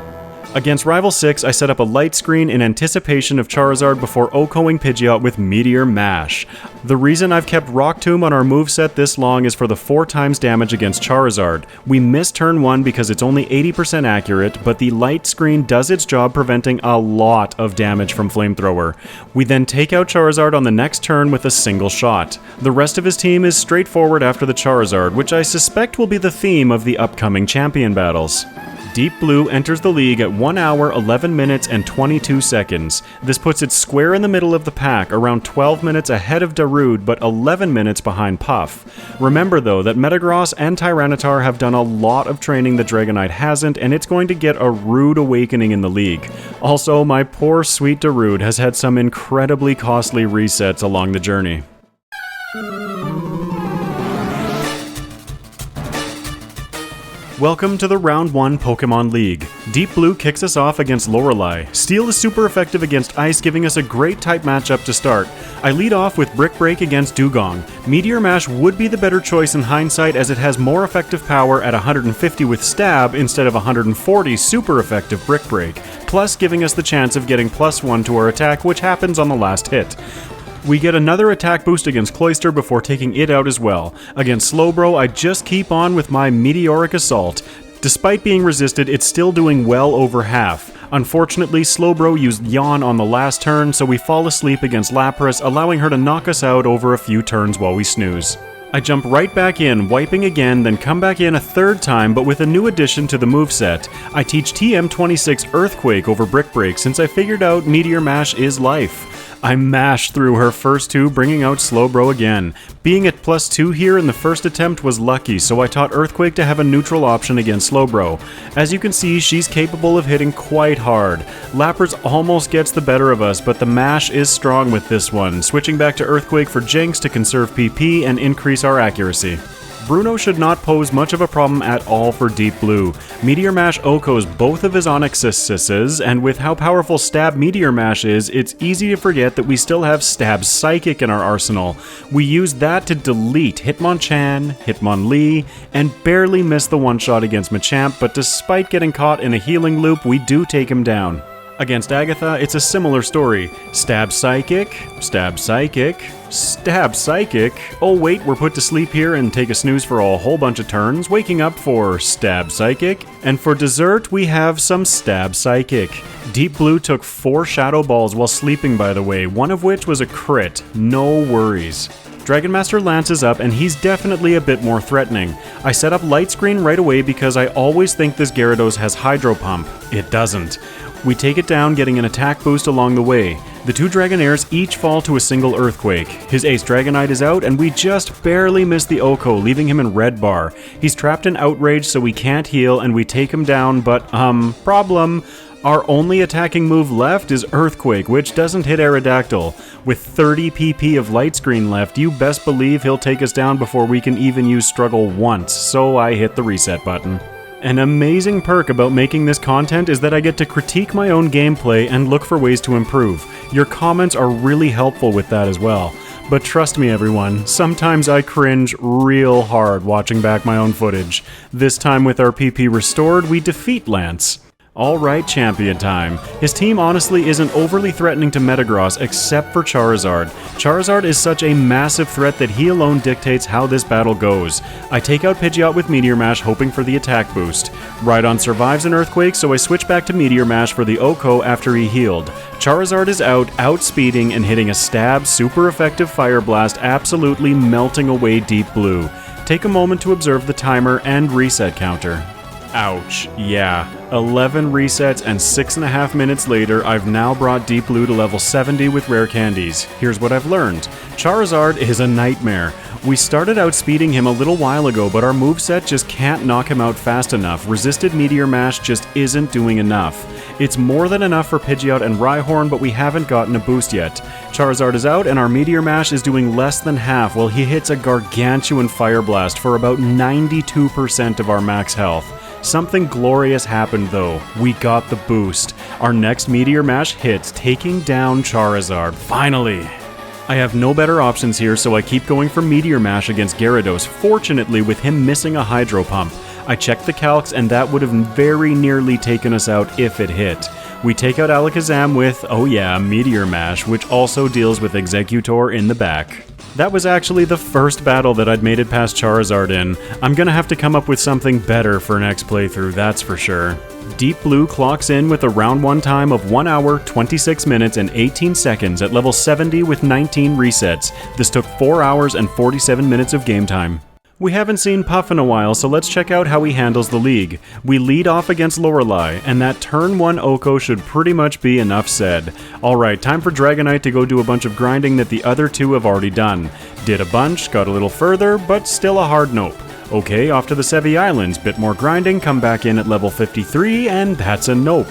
Against Rival 6, I set up a light screen in anticipation of Charizard before Okoing Pidgeot with Meteor Mash. The reason I've kept Rock Tomb on our moveset this long is for the 4 times damage against Charizard. We missed turn 1 because it's only 80% accurate, but the light screen does its job preventing a lot of damage from Flamethrower. We then take out Charizard on the next turn with a single shot. The rest of his team is straightforward after the Charizard, which I suspect will be the theme of the upcoming champion battles. Deep Blue enters the league at 1 hour, 11 minutes, and 22 seconds. This puts it square in the middle of the pack, around 12 minutes ahead of Darude, but 11 minutes behind Puff. Remember though that Metagross and Tyranitar have done a lot of training that Dragonite hasn't, and it's going to get a rude awakening in the league. Also, my poor sweet Darude has had some incredibly costly resets along the journey. Welcome to the Round 1 Pokemon League. Deep Blue kicks us off against Lorelei. Steel is super effective against Ice, giving us a great type matchup to start. I lead off with Brick Break against Dugong. Meteor Mash would be the better choice in hindsight as it has more effective power at 150 with Stab instead of 140 super effective Brick Break, plus giving us the chance of getting +1 to our attack, which happens on the last hit. We get another attack boost against Cloyster before taking it out as well. Against Slowbro, I just keep on with my Meteoric Assault. Despite being resisted, it's still doing well over half. Unfortunately, Slowbro used Yawn on the last turn, so we fall asleep against Lapras, allowing her to knock us out over a few turns while we snooze. I jump right back in, wiping again, then come back in a third time, but with a new addition to the moveset. I teach TM26 Earthquake over Brick Break since I figured out Meteor Mash is life. I mashed through her first 2, bringing out Slowbro again. Being at +2 here in the first attempt was lucky, so I taught Earthquake to have a neutral option against Slowbro. As you can see, she's capable of hitting quite hard. Lapras almost gets the better of us, but the mash is strong with this one, switching back to Earthquake for Jinx to conserve PP and increase our accuracy. Bruno should not pose much of a problem at all for Deep Blue. Meteor Mash Okos both of his Onixuses, and with how powerful Stab Meteor Mash is, it's easy to forget that we still have Stab Psychic in our arsenal. We use that to delete Hitmonchan, Hitmonlee, and barely miss the one-shot against Machamp, but despite getting caught in a healing loop, we do take him down. Against Agatha, it's a similar story. Stab Psychic, Stab Psychic, Stab Psychic. Oh wait, we're put to sleep here and take a snooze for a whole bunch of turns, waking up for Stab Psychic. And for dessert, we have some Stab Psychic. Deep Blue took 4 Shadow Balls while sleeping, by the way, one of which was a crit. No worries. Dragon Master Lance is up, and he's definitely a bit more threatening. I set up Light Screen right away because I always think this Gyarados has Hydro Pump. It doesn't. We take it down, getting an attack boost along the way. The 2 Dragonairs each fall to a single Earthquake. His Ace Dragonite is out, and we just barely miss the Oko, leaving him in red bar. He's trapped in Outrage, so we can't heal, and we take him down, but, problem. Our only attacking move left is Earthquake, which doesn't hit Aerodactyl. With 30 PP of Light Screen left, you best believe he'll take us down before we can even use Struggle once, so I hit the reset button. An amazing perk about making this content is that I get to critique my own gameplay and look for ways to improve. Your comments are really helpful with that as well. But trust me everyone, sometimes I cringe real hard watching back my own footage. This time with our PP restored, we defeat Lance. Alright, champion time. His team honestly isn't overly threatening to Metagross except for Charizard. Charizard is such a massive threat that he alone dictates how this battle goes. I take out Pidgeot with Meteor Mash hoping for the attack boost. Rhydon survives an Earthquake, so I switch back to Meteor Mash for the Oko after he healed. Charizard is out, outspeeding and hitting a stab, super effective Fire Blast, absolutely melting away Deep Blue. Take a moment to observe the timer and reset counter. Ouch, yeah. 11 resets and 6.5 minutes later, I've now brought Deep Blue to level 70 with rare candies. Here's what I've learned. Charizard is a nightmare. We started outspeeding him a little while ago, but our moveset just can't knock him out fast enough. Resisted Meteor Mash just isn't doing enough. It's more than enough for Pidgeot and Rhyhorn, but we haven't gotten a boost yet. Charizard is out, and our Meteor Mash is doing less than half while he hits a gargantuan Fire Blast for about 92% of our max health. Something glorious happened though. We got the boost. Our next Meteor Mash hits, taking down Charizard. Finally! I have no better options here, so I keep going for Meteor Mash against Gyarados, fortunately with him missing a Hydro Pump. I checked the calcs and that would have very nearly taken us out if it hit. We take out Alakazam with, oh yeah, Meteor Mash, which also deals with Exeggutor in the back. That was actually the first battle that I'd made it past Charizard in. I'm gonna have to come up with something better for next playthrough, that's for sure. Deep Blue clocks in with a round 1 time of 1 hour, 26 minutes, and 18 seconds at level 70 with 19 resets. This took 4 hours and 47 minutes of game time. We haven't seen Puff in a while, so let's check out how he handles the league. We lead off against Lorelei, and that turn 1 Oko should pretty much be enough said. Alright, time for Dragonite to go do a bunch of grinding that the other two have already done. Did a bunch, got a little further, but still a hard nope. Okay, off to the Sevi Islands, bit more grinding, come back in at level 53, and that's a nope.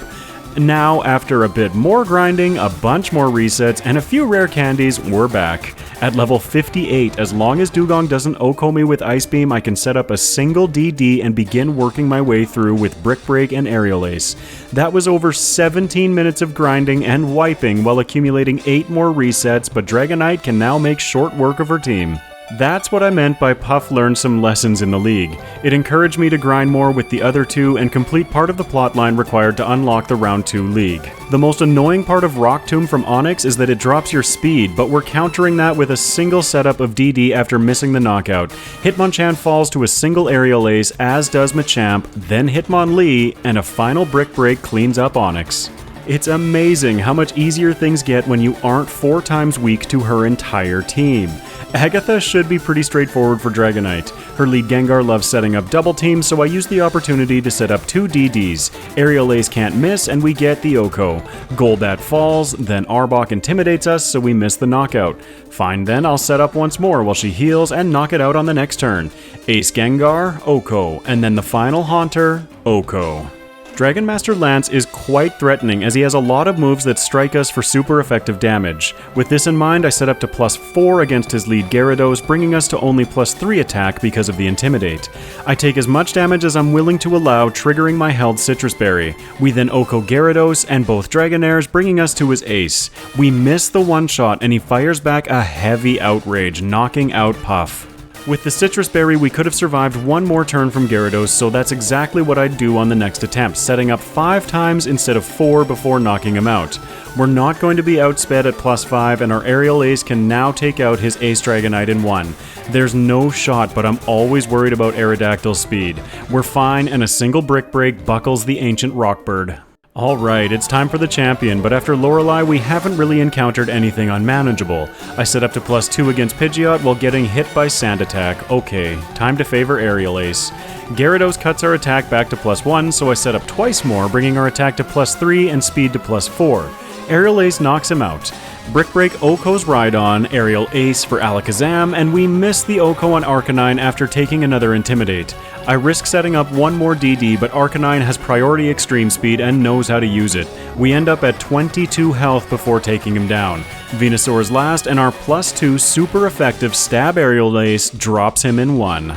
Now, after a bit more grinding, a bunch more resets, and a few rare candies, we're back. At level 58, as long as Dugong doesn't Oko me with Ice Beam, I can set up a single DD and begin working my way through with Brick Break and Aerial Ace. That was over 17 minutes of grinding and wiping while accumulating 8 more resets, but Dragonite can now make short work of her team. That's what I meant by Puff learned some lessons in the league. It encouraged me to grind more with the other two and complete part of the plotline required to unlock the round 2 league. The most annoying part of Rock Tomb from Onix is that it drops your speed, but we're countering that with a single setup of DD after missing the knockout. Hitmonchan falls to a single Aerial Ace, as does Machamp, then Hitmonlee, and a final Brick Break cleans up Onix. It's amazing how much easier things get when you aren't 4 times weak to her entire team. Agatha should be pretty straightforward for Dragonite. Her lead Gengar loves setting up double teams, so I use the opportunity to set up 2 DDs. Aerial Ace can't miss, and we get the Oko. Golbat falls, then Arbok intimidates us, so we miss the knockout. Fine then, I'll set up once more while she heals and knock it out on the next turn. Ace Gengar, Oko, and then the final Haunter, Oko. Dragon Master Lance is quite threatening as he has a lot of moves that strike us for super effective damage. With this in mind, I set up to +4 against his lead Gyarados, bringing us to only +3 attack because of the Intimidate. I take as much damage as I'm willing to allow, triggering my held Citrus Berry. We then Oko Gyarados and both Dragonairs, bringing us to his ace. We miss the one-shot and he fires back a heavy Outrage, knocking out Puff. With the Citrus Berry, we could have survived 1 more turn from Gyarados, so that's exactly what I'd do on the next attempt, setting up 5 times instead of 4 before knocking him out. We're not going to be outsped at +5, and our Aerial Ace can now take out his Ace Dragonite in 1. There's no shot, but I'm always worried about Aerodactyl's speed. We're fine, and a single Brick Break buckles the ancient Rockbird. Alright, it's time for the champion, but after Lorelei we haven't really encountered anything unmanageable. I set up to +2 against Pidgeot while getting hit by Sand Attack. Okay, time to favor Aerial Ace. Gyarados cuts our attack back to +1, so I set up twice more, bringing our attack to +3 and speed to +4. Aerial Ace knocks him out. Brick Break Oko's Rhydon, Aerial Ace for Alakazam, and we miss the Oko on Arcanine after taking another Intimidate. I risk setting up 1 more DD, but Arcanine has priority extreme speed and knows how to use it. We end up at 22 health before taking him down. Venusaur's last, and our +2 super effective Stab Aerial Ace drops him in 1.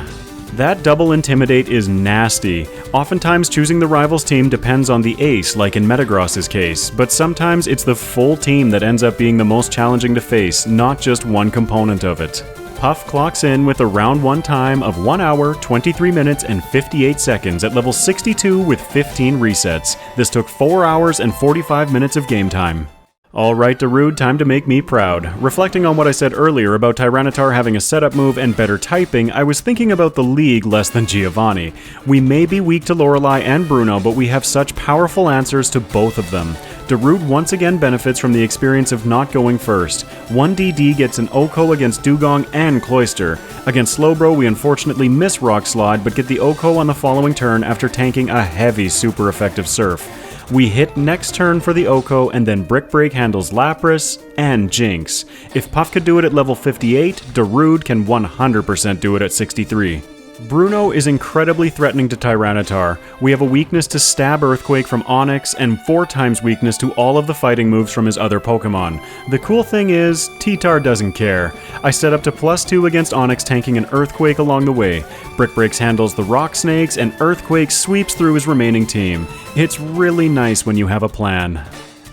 That double Intimidate is nasty. Oftentimes choosing the rival's team depends on the ace, like in Metagross's case, but sometimes it's the full team that ends up being the most challenging to face, not just one component of it. Puff clocks in with a round 1 time of 1 hour, 23 minutes, and 58 seconds at level 62 with 15 resets. This took 4 hours and 45 minutes of game time. Alright Darude, time to make me proud. Reflecting on what I said earlier about Tyranitar having a setup move and better typing, I was thinking about the league less than Giovanni. We may be weak to Lorelei and Bruno, but we have such powerful answers to both of them. Darude once again benefits from the experience of not going first. 1 DD gets an Oko against Dugong and Cloyster. Against Slowbro, we unfortunately miss Rock Slide, but get the Oko on the following turn after tanking a heavy super effective Surf. We hit next turn for the Oko, and then Brick Break handles Lapras and Jinx. If Puff could do it at level 58, Darude can 100% do it at 63. Bruno is incredibly threatening to Tyranitar. We have a weakness to Stab Earthquake from Onix, and 4 times weakness to all of the fighting moves from his other Pokemon. The cool thing is, T-Tar doesn't care. I set up to +2 against Onix, tanking an Earthquake along the way. Brick Breaks handles the Rock Snakes, and Earthquake sweeps through his remaining team. It's really nice when you have a plan.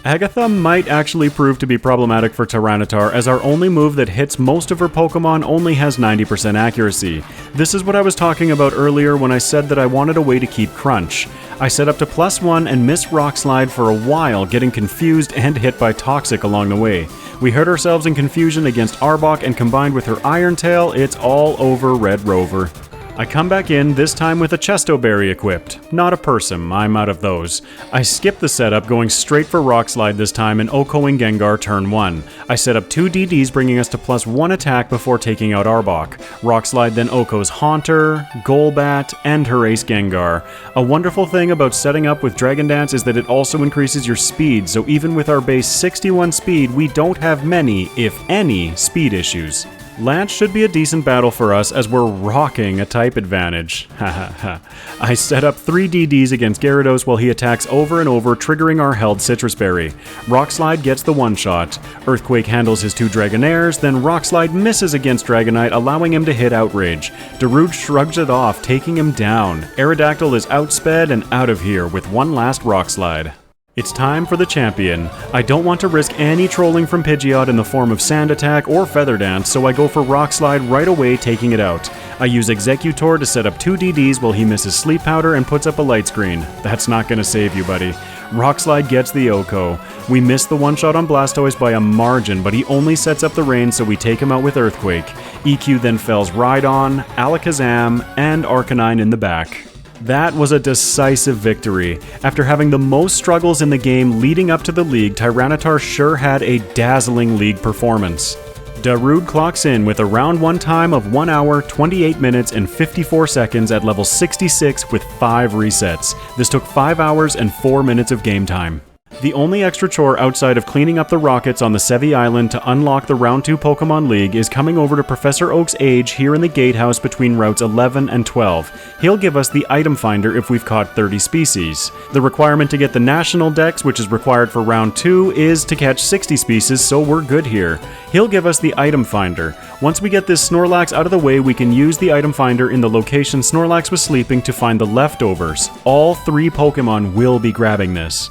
Agatha might actually prove to be problematic for Tyranitar, as our only move that hits most of her Pokemon only has 90% accuracy. This is what I was talking about earlier when I said that I wanted a way to keep Crunch. I set up to +1 and missed Rock Slide for a while, getting confused and hit by Toxic along the way. We hurt ourselves in confusion against Arbok, and combined with her Iron Tail, it's all over Red Rover. I come back in, this time with a Chesto Berry equipped. Not a Persim, I'm out of those. I skip the setup, going straight for Rock Slide this time and Okoing Gengar turn 1. I set up 2 DDs, bringing us to +1 attack before taking out Arbok. Rock Slide then Oko's Haunter, Golbat, and her Ace Gengar. A wonderful thing about setting up with Dragon Dance is that it also increases your speed, so even with our base 61 speed, we don't have many, if any, speed issues. Lance should be a decent battle for us, as we're rocking a type advantage. Hahaha. I set up 3 DDs against Gyarados while he attacks over and over, triggering our held Citrus Berry. Rock Slide gets the one-shot. Earthquake handles his 2 Dragonairs, then Rock Slide misses against Dragonite, allowing him to hit Outrage. Darude shrugs it off, taking him down. Aerodactyl is outsped and out of here with one last Rock Slide. It's time for the champion. I don't want to risk any trolling from Pidgeot in the form of Sand Attack or Feather Dance, so I go for Rock Slide right away, taking it out. I use Executor to set up 2 DDs while he misses Sleep Powder and puts up a Light Screen. That's not gonna save you, buddy. Rock Slide gets the Oko. We miss the one-shot on Blastoise by a margin, but he only sets up the rain, so we take him out with Earthquake. EQ then fells Rhydon, Alakazam, and Arcanine in the back. That was a decisive victory. After having the most struggles in the game leading up to the league, Tyranitar sure had a dazzling league performance. Darude clocks in with a round 1 time of 1 hour, 28 minutes, and 54 seconds at level 66 with 5 resets. This took 5 hours and 4 minutes of game time. The only extra chore outside of cleaning up the rockets on the Sevi Island to unlock the Round 2 Pokemon League is coming over to Professor Oak's Age here in the gatehouse between routes 11 and 12. He'll give us the item finder if we've caught 30 species. The requirement to get the National Dex, which is required for Round 2, is to catch 60 species, so we're good here. He'll give us the item finder. Once we get this Snorlax out of the way, we can use the item finder in the location Snorlax was sleeping to find the leftovers. All 3 Pokemon will be grabbing this.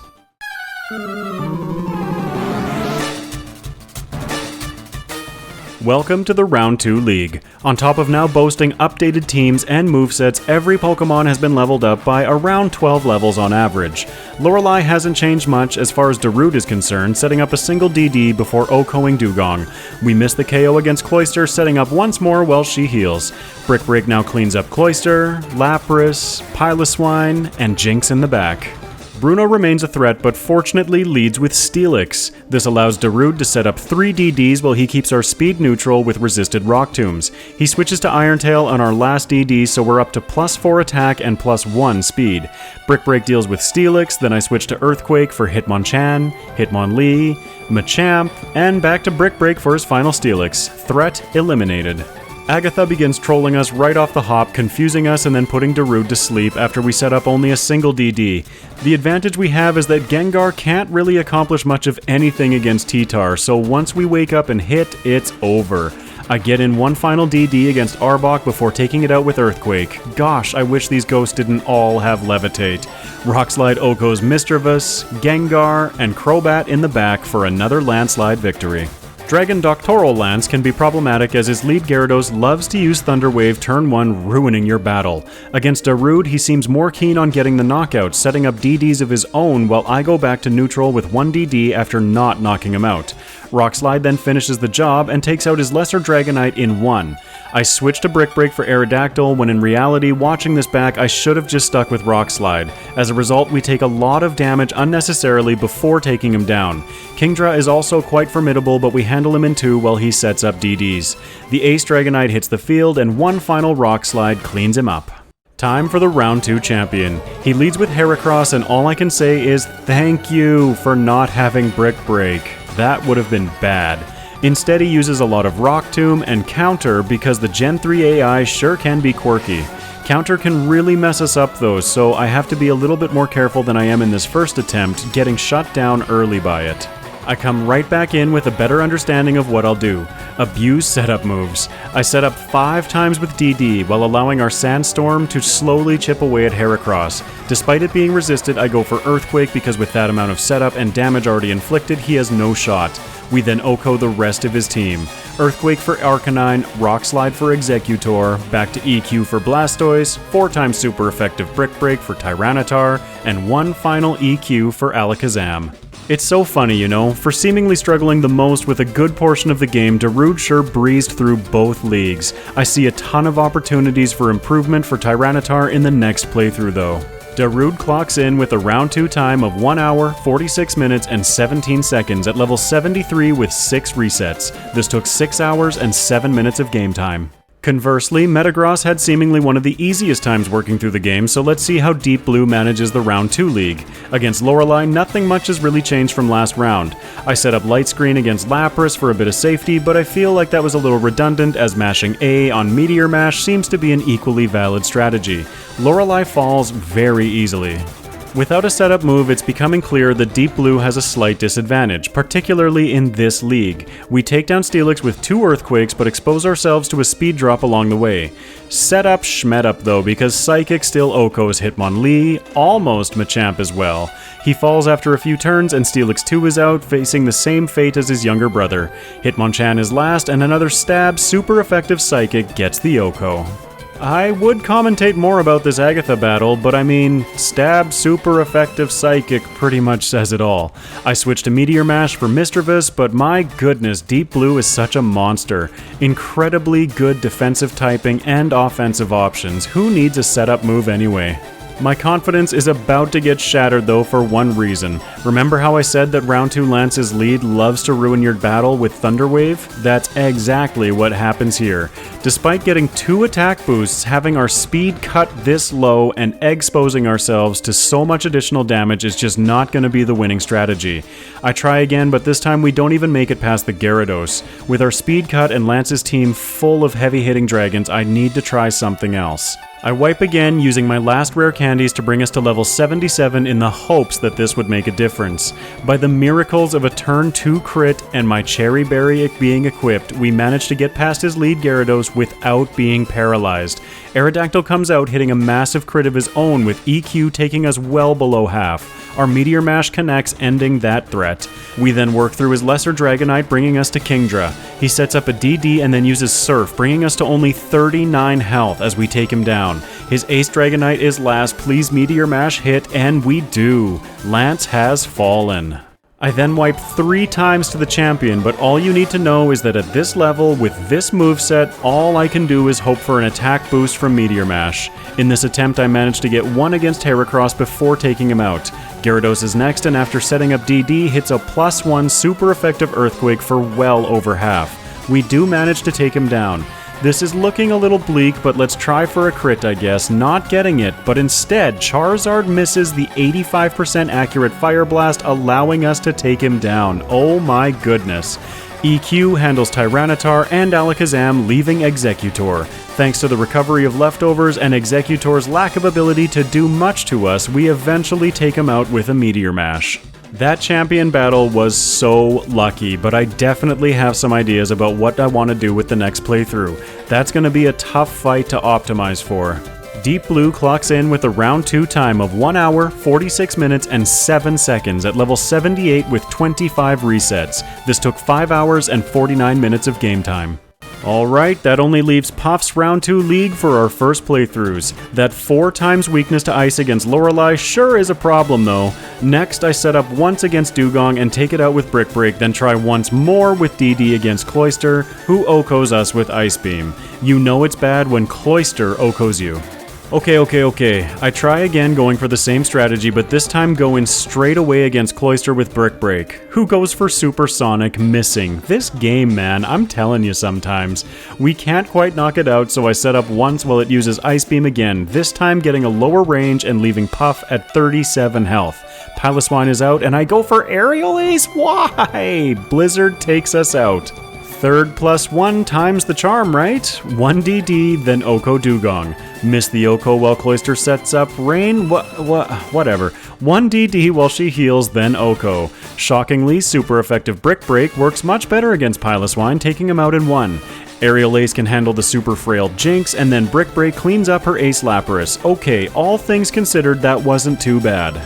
Welcome to the Round 2 League. On top of now boasting updated teams and movesets, every Pokemon has been leveled up by around 12 levels on average. Lorelei hasn't changed much as far as Darude is concerned, setting up a single DD before Okoing Dugong. We miss the KO against Cloyster, setting up once more while she heals. Brick Break now cleans up Cloyster, Lapras, Piloswine, and Jinx in the back. Bruno remains a threat, but fortunately leads with Steelix. This allows Darude to set up 3 DDs while he keeps our speed neutral with resisted Rock Tombs. He switches to Iron Tail on our last DD, so we're up to +4 attack and +1 speed. Brick Break deals with Steelix, then I switch to Earthquake for Hitmonchan, Hitmonlee, Machamp, and back to Brick Break for his final Steelix. Threat eliminated. Agatha begins trolling us right off the hop, confusing us and then putting Darude to sleep after we set up only a single DD. The advantage we have is that Gengar can't really accomplish much of anything against T-Tar, so once we wake up and hit, it's over. I get in one final DD against Arbok before taking it out with Earthquake. Gosh, I wish these ghosts didn't all have Levitate. Rock Slide Oko's Mischievous, Gengar, and Crobat in the back for another landslide victory. Dragon Doctoral Lance can be problematic as his lead Gyarados loves to use Thunder Wave turn 1, ruining your battle. Against Darude, he seems more keen on getting the knockout, setting up DDs of his own while I go back to neutral with 1 DD after not knocking him out. Rock Slide then finishes the job and takes out his lesser Dragonite in 1. I switch to Brick Break for Aerodactyl when in reality, watching this back, I should have just stuck with Rock Slide. As a result, we take a lot of damage unnecessarily before taking him down. Kingdra is also quite formidable, but we handle him in 2 while he sets up DDs. The Ace Dragonite hits the field and one final Rock Slide cleans him up. Time for the Round 2 champion. He leads with Heracross and all I can say is thank you for not having Brick Break. That would have been bad. Instead, he uses a lot of Rock Tomb and Counter because the Gen 3 AI sure can be quirky. Counter can really mess us up though, so I have to be a little bit more careful than I am in this first attempt, getting shut down early by it. I come right back in with a better understanding of what I'll do. Abuse setup moves. I set up 5 times with DD while allowing our Sandstorm to slowly chip away at Heracross. Despite it being resisted, I go for Earthquake because with that amount of setup and damage already inflicted, he has no shot. We then Oko the rest of his team. Earthquake for Arcanine, Rock Slide for Exeggutor, back to EQ for Blastoise, 4 times super effective Brick Break for Tyranitar, and 1 final EQ for Alakazam. It's so funny, you know, for seemingly struggling the most with a good portion of the game, Darude sure breezed through both leagues. I see a ton of opportunities for improvement for Tyranitar in the next playthrough though. Darude clocks in with a round 2 time of 1 hour, 46 minutes, and 17 seconds at level 73 with 6 resets. This took 6 hours and 7 minutes of game time. Conversely, Metagross had seemingly one of the easiest times working through the game, so let's see how Deep Blue manages the Round 2 League. Against Lorelei, nothing much has really changed from last round. I set up Light Screen against Lapras for a bit of safety, but I feel like that was a little redundant as mashing A on Meteor Mash seems to be an equally valid strategy. Lorelei falls very easily. Without a setup move, it's becoming clear that Deep Blue has a slight disadvantage, particularly in this league. We take down Steelix with 2 Earthquakes, but expose ourselves to a speed drop along the way. Setup Schmetup though, because Psychic still Okos Hitmonlee, almost Machamp as well. He falls after a few turns and Steelix 2 is out, facing the same fate as his younger brother. Hitmonchan is last, and another stab super effective Psychic gets the Oko. I would commentate more about this Agatha battle, but I mean, stab super effective Psychic pretty much says it all. I switched to Meteor Mash for Mischievous, but my goodness, Deep Blue is such a monster. Incredibly good defensive typing and offensive options. Who needs a setup move anyway? My confidence is about to get shattered though for one reason. Remember how I said that Round 2 Lance's lead loves to ruin your battle with Thunder Wave? That's exactly what happens here. Despite getting 2 attack boosts, having our speed cut this low and exposing ourselves to so much additional damage is just not going to be the winning strategy. I try again, but this time we don't even make it past the Gyarados. With our speed cut and Lance's team full of heavy hitting dragons, I need to try something else. I wipe again using my last rare candies to bring us to level 77 in the hopes that this would make a difference. By the miracles of a turn 2 crit and my Cherry Berry being equipped, we managed to get past his lead Gyarados without being paralyzed. Aerodactyl comes out hitting a massive crit of his own with EQ taking us well below half. Our Meteor Mash connects, ending that threat. We then work through his lesser Dragonite, bringing us to Kingdra. He sets up a DD and then uses Surf, bringing us to only 39 health as we take him down. His Ace Dragonite is last, please Meteor Mash hit, and we do. Lance has fallen. I then wipe 3 times to the champion, but all you need to know is that at this level, with this moveset, all I can do is hope for an attack boost from Meteor Mash. In this attempt, I managed to get 1 against Heracross before taking him out. Gyarados is next, and after setting up DD, hits a +1 super effective Earthquake for well over half. We do manage to take him down. This is looking a little bleak, but let's try for a crit, I guess. Not getting it, but instead, Charizard misses the 85% accurate Fire Blast, allowing us to take him down. Oh my goodness. EQ handles Tyranitar and Alakazam, leaving Exeggutor. Thanks to the recovery of leftovers and Exeggutor's lack of ability to do much to us, we eventually take him out with a Meteor Mash. That champion battle was so lucky, but I definitely have some ideas about what I want to do with the next playthrough. That's going to be a tough fight to optimize for. Deep Blue clocks in with a round 2 time of 1 hour, 46 minutes, and 7 seconds at level 78 with 25 resets. This took 5 hours and 49 minutes of game time. Alright, that only leaves Puff's round 2 league for our first playthroughs. That 4 times weakness to ice against Lorelei sure is a problem though. Next, I set up once against Dugong and take it out with Brick Break, then try once more with DD against Cloyster, who OHKOs us with Ice Beam. You know it's bad when Cloyster OHKOs you. Okay. I try again going for the same strategy, but this time going straight away against Cloyster with Brick Break, who goes for Supersonic, missing. This game, man, I'm telling you sometimes. We can't quite knock it out, so I set up once while it uses Ice Beam again, this time getting a lower range and leaving Puff at 37 health. Piloswine is out, and I go for Aerial Ace? Why? Blizzard takes us out. Third plus 1 times the charm, right? 1 DD, then OHKO Dugong. Miss the OHKO while Cloyster sets up Rain? Whatever. 1 DD while she heals, then OHKO. Shockingly, super effective Brick Break works much better against Piloswine, taking him out in 1. Aerial Ace can handle the super frail Jinx, and then Brick Break cleans up her Ace Lapras. Okay, all things considered, that wasn't too bad.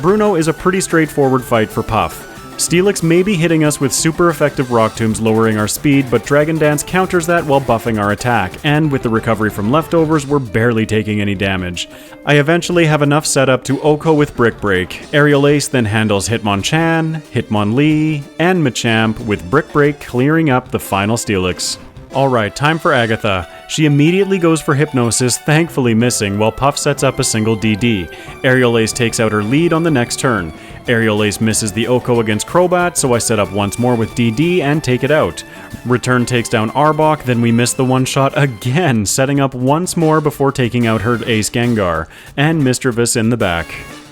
Bruno is a pretty straightforward fight for Puff. Steelix may be hitting us with super effective Rock Tombs lowering our speed, but Dragon Dance counters that while buffing our attack, and with the recovery from leftovers, we're barely taking any damage. I eventually have enough setup to OHKO with Brick Break. Aerial Ace then handles Hitmonchan, Hitmonlee, and Machamp, with Brick Break clearing up the final Steelix. Alright, time for Agatha. She immediately goes for Hypnosis, thankfully missing, while Puff sets up a single DD. Aerial Ace takes out her lead on the next turn. Aerial Ace misses the OHKO against Crobat, so I set up once more with DD and take it out. Return takes down Arbok, then we miss the one-shot again, setting up once more before taking out her Ace Gengar, and Misdreavus in the back.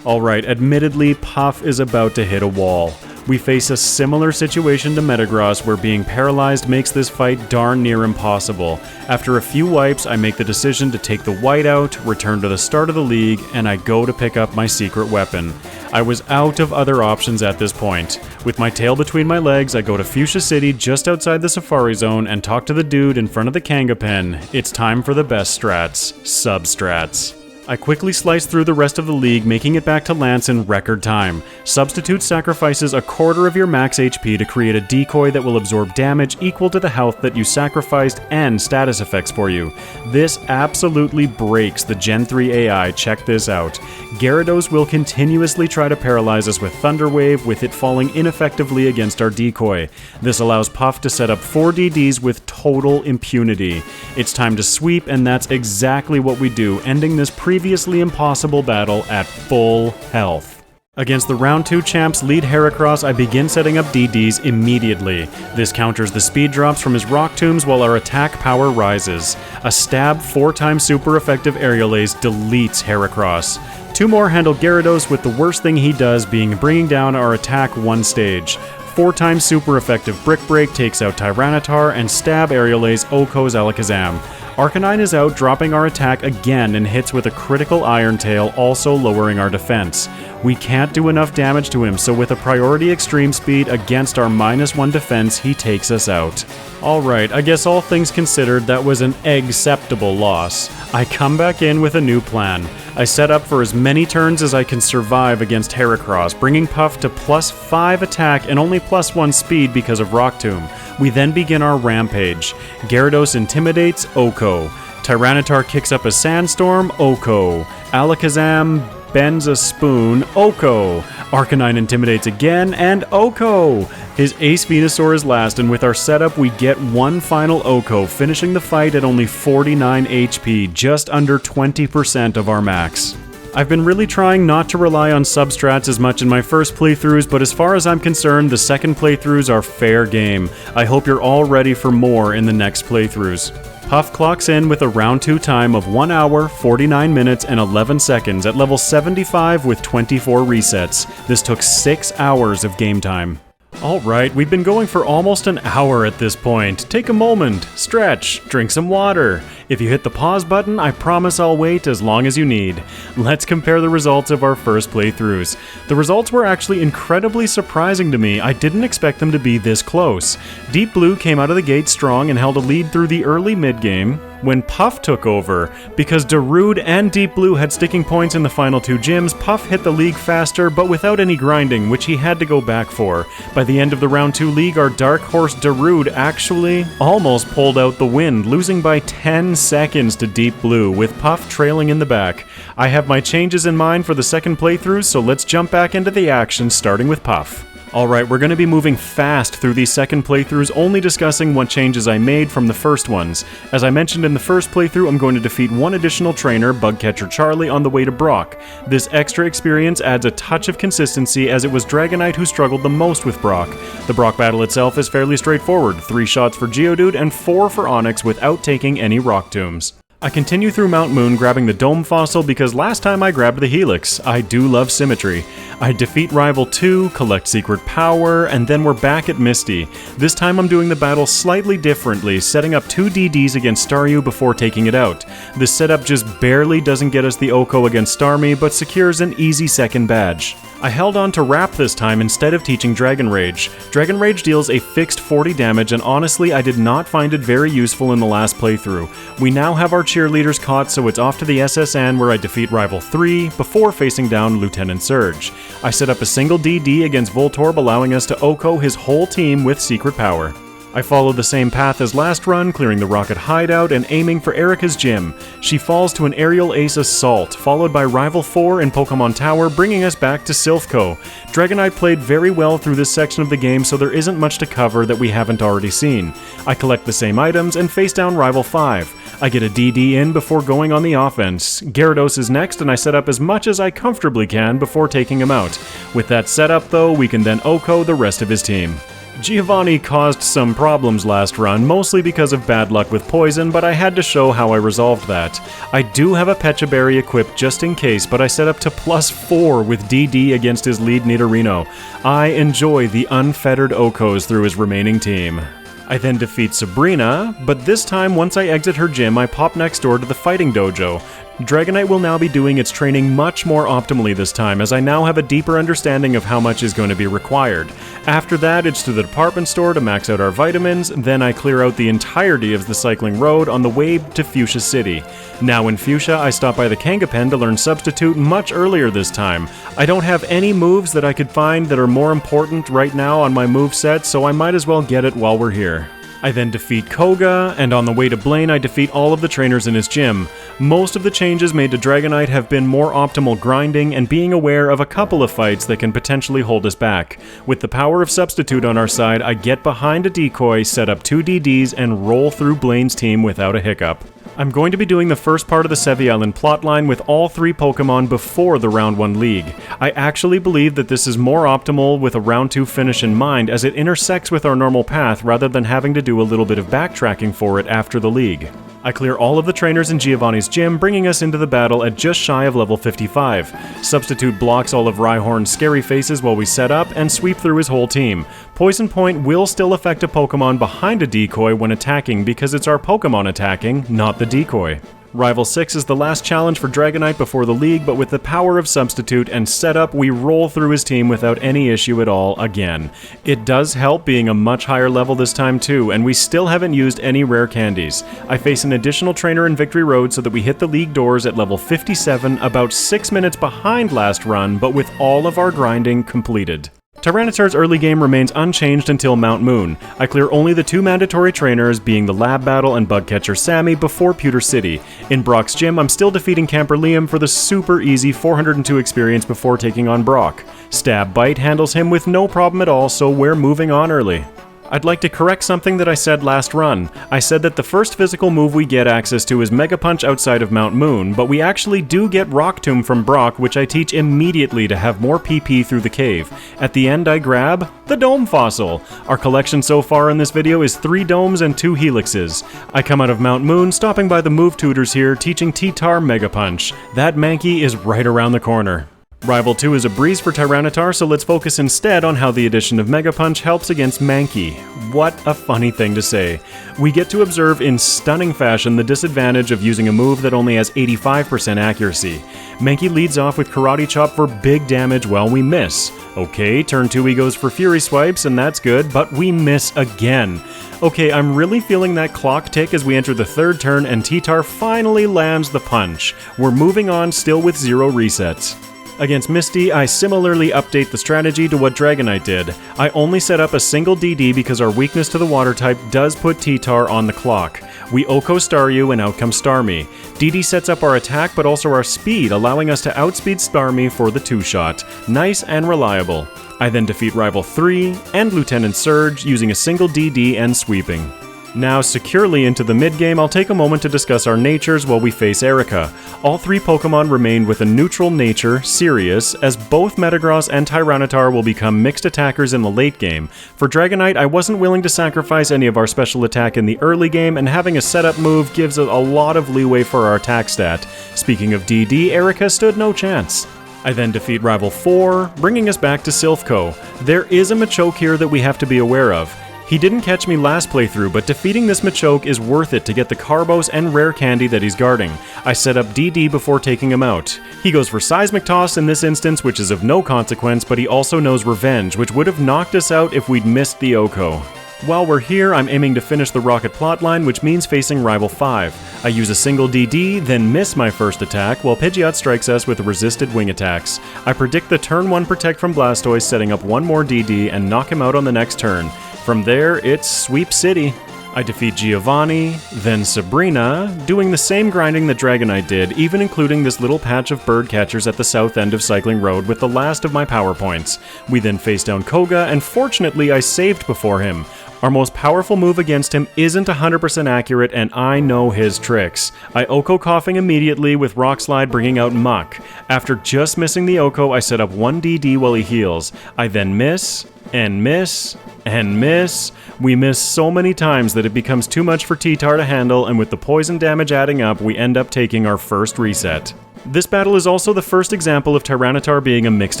Alright, admittedly, Puff is about to hit a wall. We face a similar situation to Metagross, where being paralyzed makes this fight darn near impossible. After a few wipes, I make the decision to take the white out, return to the start of the league, and I go to pick up my secret weapon. I was out of other options at this point. With my tail between my legs, I go to Fuchsia City just outside the Safari Zone and talk to the dude in front of the Kanga Pen. It's time for the best strats, Substrats. I quickly slice through the rest of the league, making it back to Lance in record time. Substitute sacrifices a quarter of your max HP to create a decoy that will absorb damage equal to the health that you sacrificed and status effects for you. This absolutely breaks the Gen 3 AI, check this out. Gyarados will continuously try to paralyze us with Thunder Wave, with it falling ineffectively against our decoy. This allows Puff to set up 4 DDs with total impunity. It's time to sweep, and that's exactly what we do, ending this previously impossible battle at full health. Against the round 2 champs lead Heracross, I begin setting up DDs immediately. This counters the speed drops from his Rock Tombs while our attack power rises. A stab 4 times super effective Aerial Ace deletes Heracross. 2 more handle Gyarados, with the worst thing he does being bringing down our attack 1 stage. 4 times super effective Brick Break takes out Tyranitar, and stab Aerial Ace OHKOs Alakazam. Arcanine is out, dropping our attack again and hits with a critical Iron Tail, also lowering our defense. We can't do enough damage to him, so with a priority extreme speed against our -1 defense, he takes us out. Alright, I guess all things considered, that was an acceptable loss. I come back in with a new plan. I set up for as many turns as I can survive against Heracross, bringing Puff to +5 attack and only +1 speed because of Rock Tomb. We then begin our rampage. Gyarados intimidates, OHKO. Tyranitar kicks up a Sandstorm, OHKO. Alakazam bends a spoon, OHKO. Arcanine intimidates again, and OHKO. His Ace Venusaur is last, and with our setup we get one final OHKO, finishing the fight at only 49 HP, just under 20% of our max. I've been really trying not to rely on substrats as much in my first playthroughs, but as far as I'm concerned, the second playthroughs are fair game. I hope you're all ready for more in the next playthroughs. Puff clocks in with a round 2 time of 1 hour, 49 minutes, and 11 seconds at level 75 with 24 resets. This took 6 hours of game time. Alright, we've been going for almost an hour at this point. Take a moment, stretch, drink some water. If you hit the pause button, I promise I'll wait as long as you need. Let's compare the results of our first playthroughs. The results were actually incredibly surprising to me. I didn't expect them to be this close. Deep Blue came out of the gate strong and held a lead through the early mid-game, when Puff took over. Because Darude and Deep Blue had sticking points in the final two gyms, Puff hit the league faster, but without any grinding, which he had to go back for. By the end of the round 2 league, our dark horse Darude actually almost pulled out the win, losing by 10 seconds to Deep Blue, with Puff trailing in the back. I have my changes in mind for the second playthrough, so let's jump back into the action, starting with Puff. Alright, we're going to be moving fast through these second playthroughs, only discussing what changes I made from the first ones. As I mentioned in the first playthrough, I'm going to defeat one additional trainer, Bugcatcher Charlie, on the way to Brock. This extra experience adds a touch of consistency, as it was Dragonite who struggled the most with Brock. The Brock battle itself is fairly straightforward, 3 shots for Geodude and 4 for Onix without taking any Rock Tombs. I continue through Mount Moon grabbing the Dome Fossil because last time I grabbed the Helix. I do love symmetry. I defeat Rival 2, collect Secret Power, and then we're back at Misty. This time I'm doing the battle slightly differently, setting up 2 DDs against Staryu before taking it out. This setup just barely doesn't get us the Oko against Starmie, but secures an easy second badge. I held on to Wrap this time instead of teaching Dragon Rage. Dragon Rage deals a fixed 40 damage, and honestly I did not find it very useful in the last playthrough. We now have our cheerleaders caught, so it's off to the SSN where I defeat Rival 3 before facing down Lieutenant Surge. I set up a single DD against Voltorb, allowing us to Oko his whole team with Secret Power. I followed the same path as last run, clearing the Rocket Hideout and aiming for Erica's gym. She falls to an Aerial Ace Assault, followed by Rival 4 in Pokemon Tower, bringing us back to Silphco. Dragonite played very well through this section of the game, so there isn't much to cover that we haven't already seen. I collect the same items and face down Rival 5. I get a DD in before going on the offense. Gyarados is next, and I set up as much as I comfortably can before taking him out. With that setup though, we can then Oko the rest of his team. Giovanni caused some problems last run, mostly because of bad luck with poison, but I had to show how I resolved that. I do have a Pecha Berry equipped just in case, but I set up to +4 with DD against his lead Nidorino. I enjoy the unfettered Okos through his remaining team. I then defeat Sabrina, but this time once I exit her gym, I pop next door to the fighting dojo. Dragonite will now be doing its training much more optimally this time, as I now have a deeper understanding of how much is going to be required. After that, it's to the department store to max out our vitamins, then I clear out the entirety of the cycling road on the way to Fuchsia City. Now in Fuchsia, I stop by the Kangapen to learn Substitute much earlier this time. I don't have any moves that I could find that are more important right now on my moveset, so I might as well get it while we're here. I then defeat Koga, and on the way to Blaine I defeat all of the trainers in his gym. Most of the changes made to Dragonite have been more optimal grinding and being aware of a couple of fights that can potentially hold us back. With the power of Substitute on our side, I get behind a decoy, set up 2 DDs, and roll through Blaine's team without a hiccup. I'm going to be doing the first part of the Sevi Island plotline with all 3 Pokemon before the Round 1 League. I actually believe that this is more optimal with a Round 2 finish in mind, as it intersects with our normal path rather than having to do a little bit of backtracking for it after the League. I clear all of the trainers in Giovanni's gym, bringing us into the battle at just shy of level 55. Substitute blocks all of Rhyhorn's scary faces while we set up and sweep through his whole team. Poison Point will still affect a Pokemon behind a decoy when attacking because it's our Pokemon attacking, not the decoy. Rival 6 is the last challenge for Dragonite before the League, but with the power of Substitute and setup, we roll through his team without any issue at all again. It does help being a much higher level this time too, and we still haven't used any rare candies. I face an additional trainer in Victory Road so that we hit the League doors at level 57, about 6 minutes behind last run, but with all of our grinding completed. Tyranitar's early game remains unchanged until Mount Moon. I clear only the 2 mandatory trainers, being the Lab Battle and Bugcatcher Sammy, before Pewter City. In Brock's gym, I'm still defeating Camper Liam for the super easy 402 experience before taking on Brock. Stab Bite handles him with no problem at all, so we're moving on early. I'd like to correct something that I said last run. I said that the first physical move we get access to is Mega Punch outside of Mount Moon, but we actually do get Rock Tomb from Brock, which I teach immediately to have more PP through the cave. At the end I grab the Dome Fossil. Our collection so far in this video is 3 domes and 2 helixes. I come out of Mount Moon, stopping by the move tutors here, teaching T-Tar Mega Punch. That Mankey is right around the corner. Rival 2 is a breeze for Tyranitar, so let's focus instead on how the addition of Mega Punch helps against Mankey. What a funny thing to say. We get to observe in stunning fashion the disadvantage of using a move that only has 85% accuracy. Mankey leads off with Karate Chop for big damage while we miss. Okay, turn 2 he goes for Fury Swipes, and that's good, but we miss again. Okay, I'm really feeling that clock tick as we enter the third turn and T-Tar finally lands the punch. We're moving on still with 0 resets. Against Misty, I similarly update the strategy to what Dragonite did. I only set up a single DD because our weakness to the water type does put T-Tar on the clock. We Oko Staryu and out comes Starmie. DD sets up our attack but also our speed, allowing us to outspeed Starmie for the 2-shot. Nice and reliable. I then defeat Rival 3 and Lieutenant Surge using a single DD and sweeping. Now securely into the mid-game, I'll take a moment to discuss our natures while we face Erica. All 3 Pokemon remain with a neutral nature, Sirius, as both Metagross and Tyranitar will become mixed attackers in the late game. For Dragonite, I wasn't willing to sacrifice any of our special attack in the early game, and having a setup move gives it a lot of leeway for our attack stat. Speaking of DD, Erica stood no chance. I then defeat Rival 4, bringing us back to Silphco. There is a Machoke here that we have to be aware of. He didn't catch me last playthrough, but defeating this Machoke is worth it to get the Carbos and Rare Candy that he's guarding. I set up DD before taking him out. He goes for Seismic Toss in this instance, which is of no consequence, but he also knows Revenge, which would have knocked us out if we'd missed the Oko. While we're here, I'm aiming to finish the Rocket plotline, which means facing Rival 5. I use a single DD, then miss my first attack, while Pidgeot strikes us with resisted wing attacks. I predict the turn 1 Protect from Blastoise, setting up one more DD and knock him out on the next turn. From there, it's Sweep City. I defeat Giovanni, then Sabrina, doing the same grinding that Dragonite did, even including this little patch of bird catchers at the south end of Cycling Road with the last of my power points. We then face down Koga, and fortunately I saved before him. Our most powerful move against him isn't 100% accurate, and I know his tricks. I Oko Coughing immediately with Rock Slide bringing out Muck. After just missing the Oko, I set up one DD while he heals. I then miss, and miss, and miss. We miss so many times that it becomes too much for T-Tar to handle, and with the poison damage adding up, we end up taking our first reset. This battle is also the first example of Tyranitar being a mixed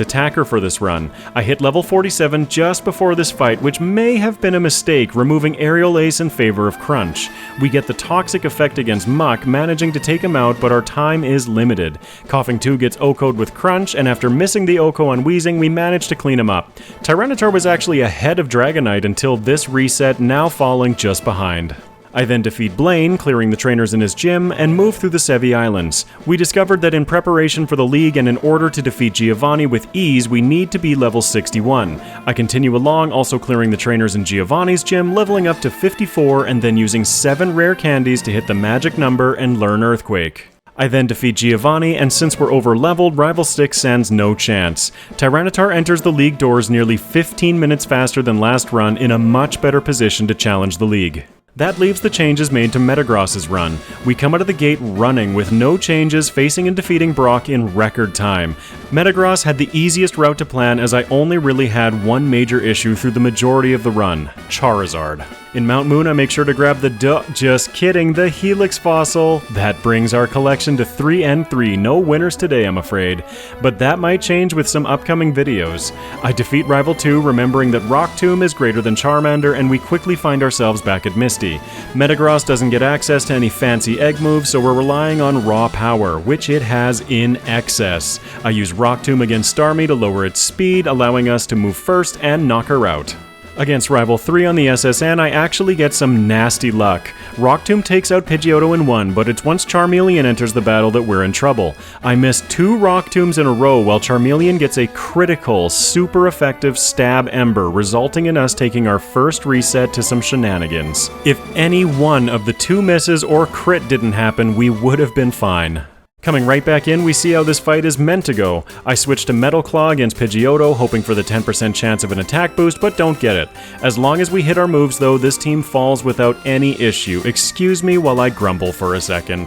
attacker for this run. I hit level 47 just before this fight, which may have been a mistake, removing Aerial Ace in favor of Crunch. We get the toxic effect against Muck, managing to take him out, but our time is limited. Coughing 2 gets Oko'd with Crunch, and after missing the Oko on Weezing, we manage to clean him up. Tyranitar was actually ahead of Dragonite until this reset, now falling just behind. I then defeat Blaine, clearing the trainers in his gym, and move through the Sevi Islands. We discovered that in preparation for the league and in order to defeat Giovanni with ease, we need to be level 61. I continue along, also clearing the trainers in Giovanni's gym, leveling up to 54, and then using 7 rare candies to hit the magic number and learn Earthquake. I then defeat Giovanni, and since we're over-leveled, Rival 6 stands no chance. Tyranitar enters the league doors nearly 15 minutes faster than last run, in a much better position to challenge the league. That leaves the changes made to Metagross's run. We come out of the gate running with no changes, facing and defeating Brock in record time. Metagross had the easiest route to plan as I only really had one major issue through the majority of the run: Charizard. In Mount Moon, I make sure to grab the just kidding, the Helix fossil. That brings our collection to 3 and 3. No winners today, I'm afraid. But that might change with some upcoming videos. I defeat Rival 2, remembering that Rock Tomb is greater than Charmander, and we quickly find ourselves back at Misty. Metagross doesn't get access to any fancy egg moves, so we're relying on raw power, which it has in excess. I use Rock Tomb against Starmie to lower its speed, allowing us to move first and knock her out. Against Rival 3 on the SSN, I actually get some nasty luck. Rock Tomb takes out Pidgeotto in one, but it's once Charmeleon enters the battle that we're in trouble. I miss 2 Rock Tombs in a row while Charmeleon gets a critical, super effective Stab Ember, resulting in us taking our first reset to some shenanigans. If any one of the 2 misses or crit didn't happen, we would have been fine. Coming right back in, we see how this fight is meant to go. I switch to Metal Claw against Pidgeotto, hoping for the 10% chance of an attack boost, but don't get it. As long as we hit our moves though, this team falls without any issue. Excuse me while I grumble for a second.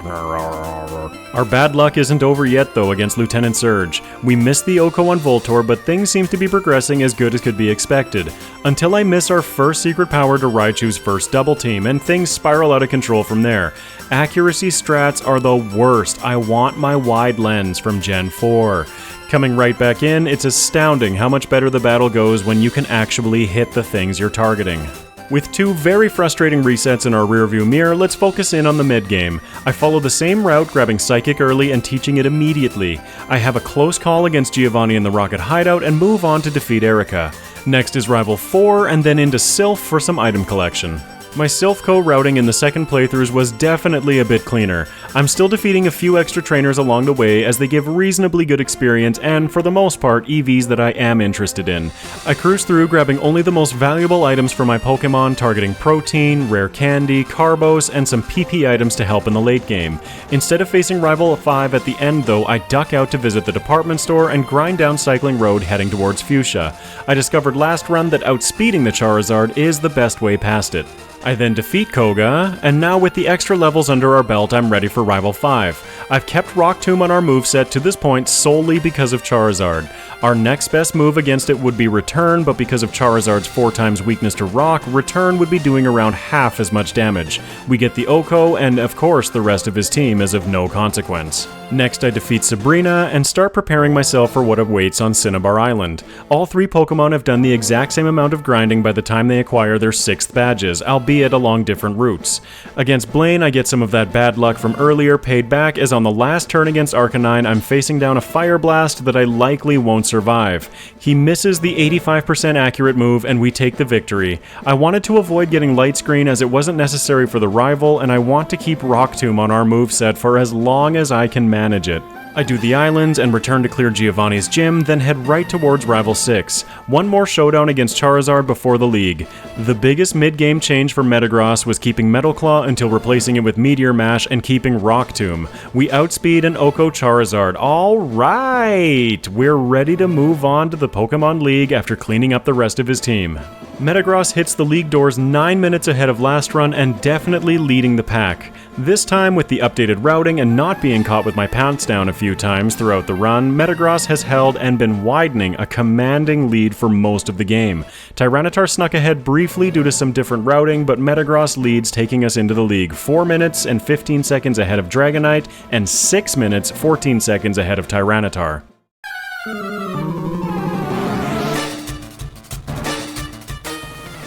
Our bad luck isn't over yet though against Lieutenant Surge. We missed the Oko on Voltorb, but things seem to be progressing as good as could be expected. Until I miss our first secret power to Raichu's first double team, and things spiral out of control from there. Accuracy strats are the worst. I want not my wide lens from Gen 4. Coming right back in, it's astounding how much better the battle goes when you can actually hit the things you're targeting. With 2 very frustrating resets in our rearview mirror, let's focus in on the mid-game. I follow the same route, grabbing Psychic early and teaching it immediately. I have a close call against Giovanni in the Rocket Hideout and move on to defeat Erica. Next is Rival 4 and then into Sylph for some item collection. My Sylph-Co routing in the second playthroughs was definitely a bit cleaner. I'm still defeating a few extra trainers along the way as they give reasonably good experience and, for the most part, EVs that I am interested in. I cruise through grabbing only the most valuable items for my Pokemon, targeting Protein, Rare Candy, Carbos, and some PP items to help in the late game. Instead of facing Rival 5 at the end though, I duck out to visit the department store and grind down Cycling Road heading towards Fuchsia. I discovered last run that outspeeding the Charizard is the best way past it. I then defeat Koga, and now with the extra levels under our belt, I'm ready for Rival 5. I've kept Rock Tomb on our moveset to this point solely because of Charizard. Our next best move against it would be Return, but because of Charizard's 4x weakness to Rock, Return would be doing around half as much damage. We get the Oko, and of course the rest of his team is of no consequence. Next I defeat Sabrina, and start preparing myself for what awaits on Cinnabar Island. All 3 Pokemon have done the exact same amount of grinding by the time they acquire their 6th badges, albeit along different routes. Against Blaine, I get some of that bad luck from earlier paid back, as on the last turn against Arcanine, I'm facing down a Fire Blast that I likely won't survive. He misses the 85% accurate move, and we take the victory. I wanted to avoid getting Light Screen as it wasn't necessary for the rival, and I want to keep Rock Tomb on our moveset for as long as I can manage it. I do the islands and return to clear Giovanni's gym, then head right towards Rival 6. One more showdown against Charizard before the league. The biggest mid-game change for Metagross was keeping Metal Claw until replacing it with Meteor Mash and keeping Rock Tomb. We outspeed an Oko Charizard. Alright! We're ready to move on to the Pokemon League after cleaning up the rest of his team. Metagross hits the league doors 9 minutes ahead of last run and definitely leading the pack. This time, with the updated routing and not being caught with my pants down a few times throughout the run, Metagross has held and been widening a commanding lead for most of the game. Tyranitar snuck ahead briefly due to some different routing, but Metagross leads, taking us into the league 4 minutes and 15 seconds ahead of Dragonite and 6 minutes 14 seconds ahead of Tyranitar.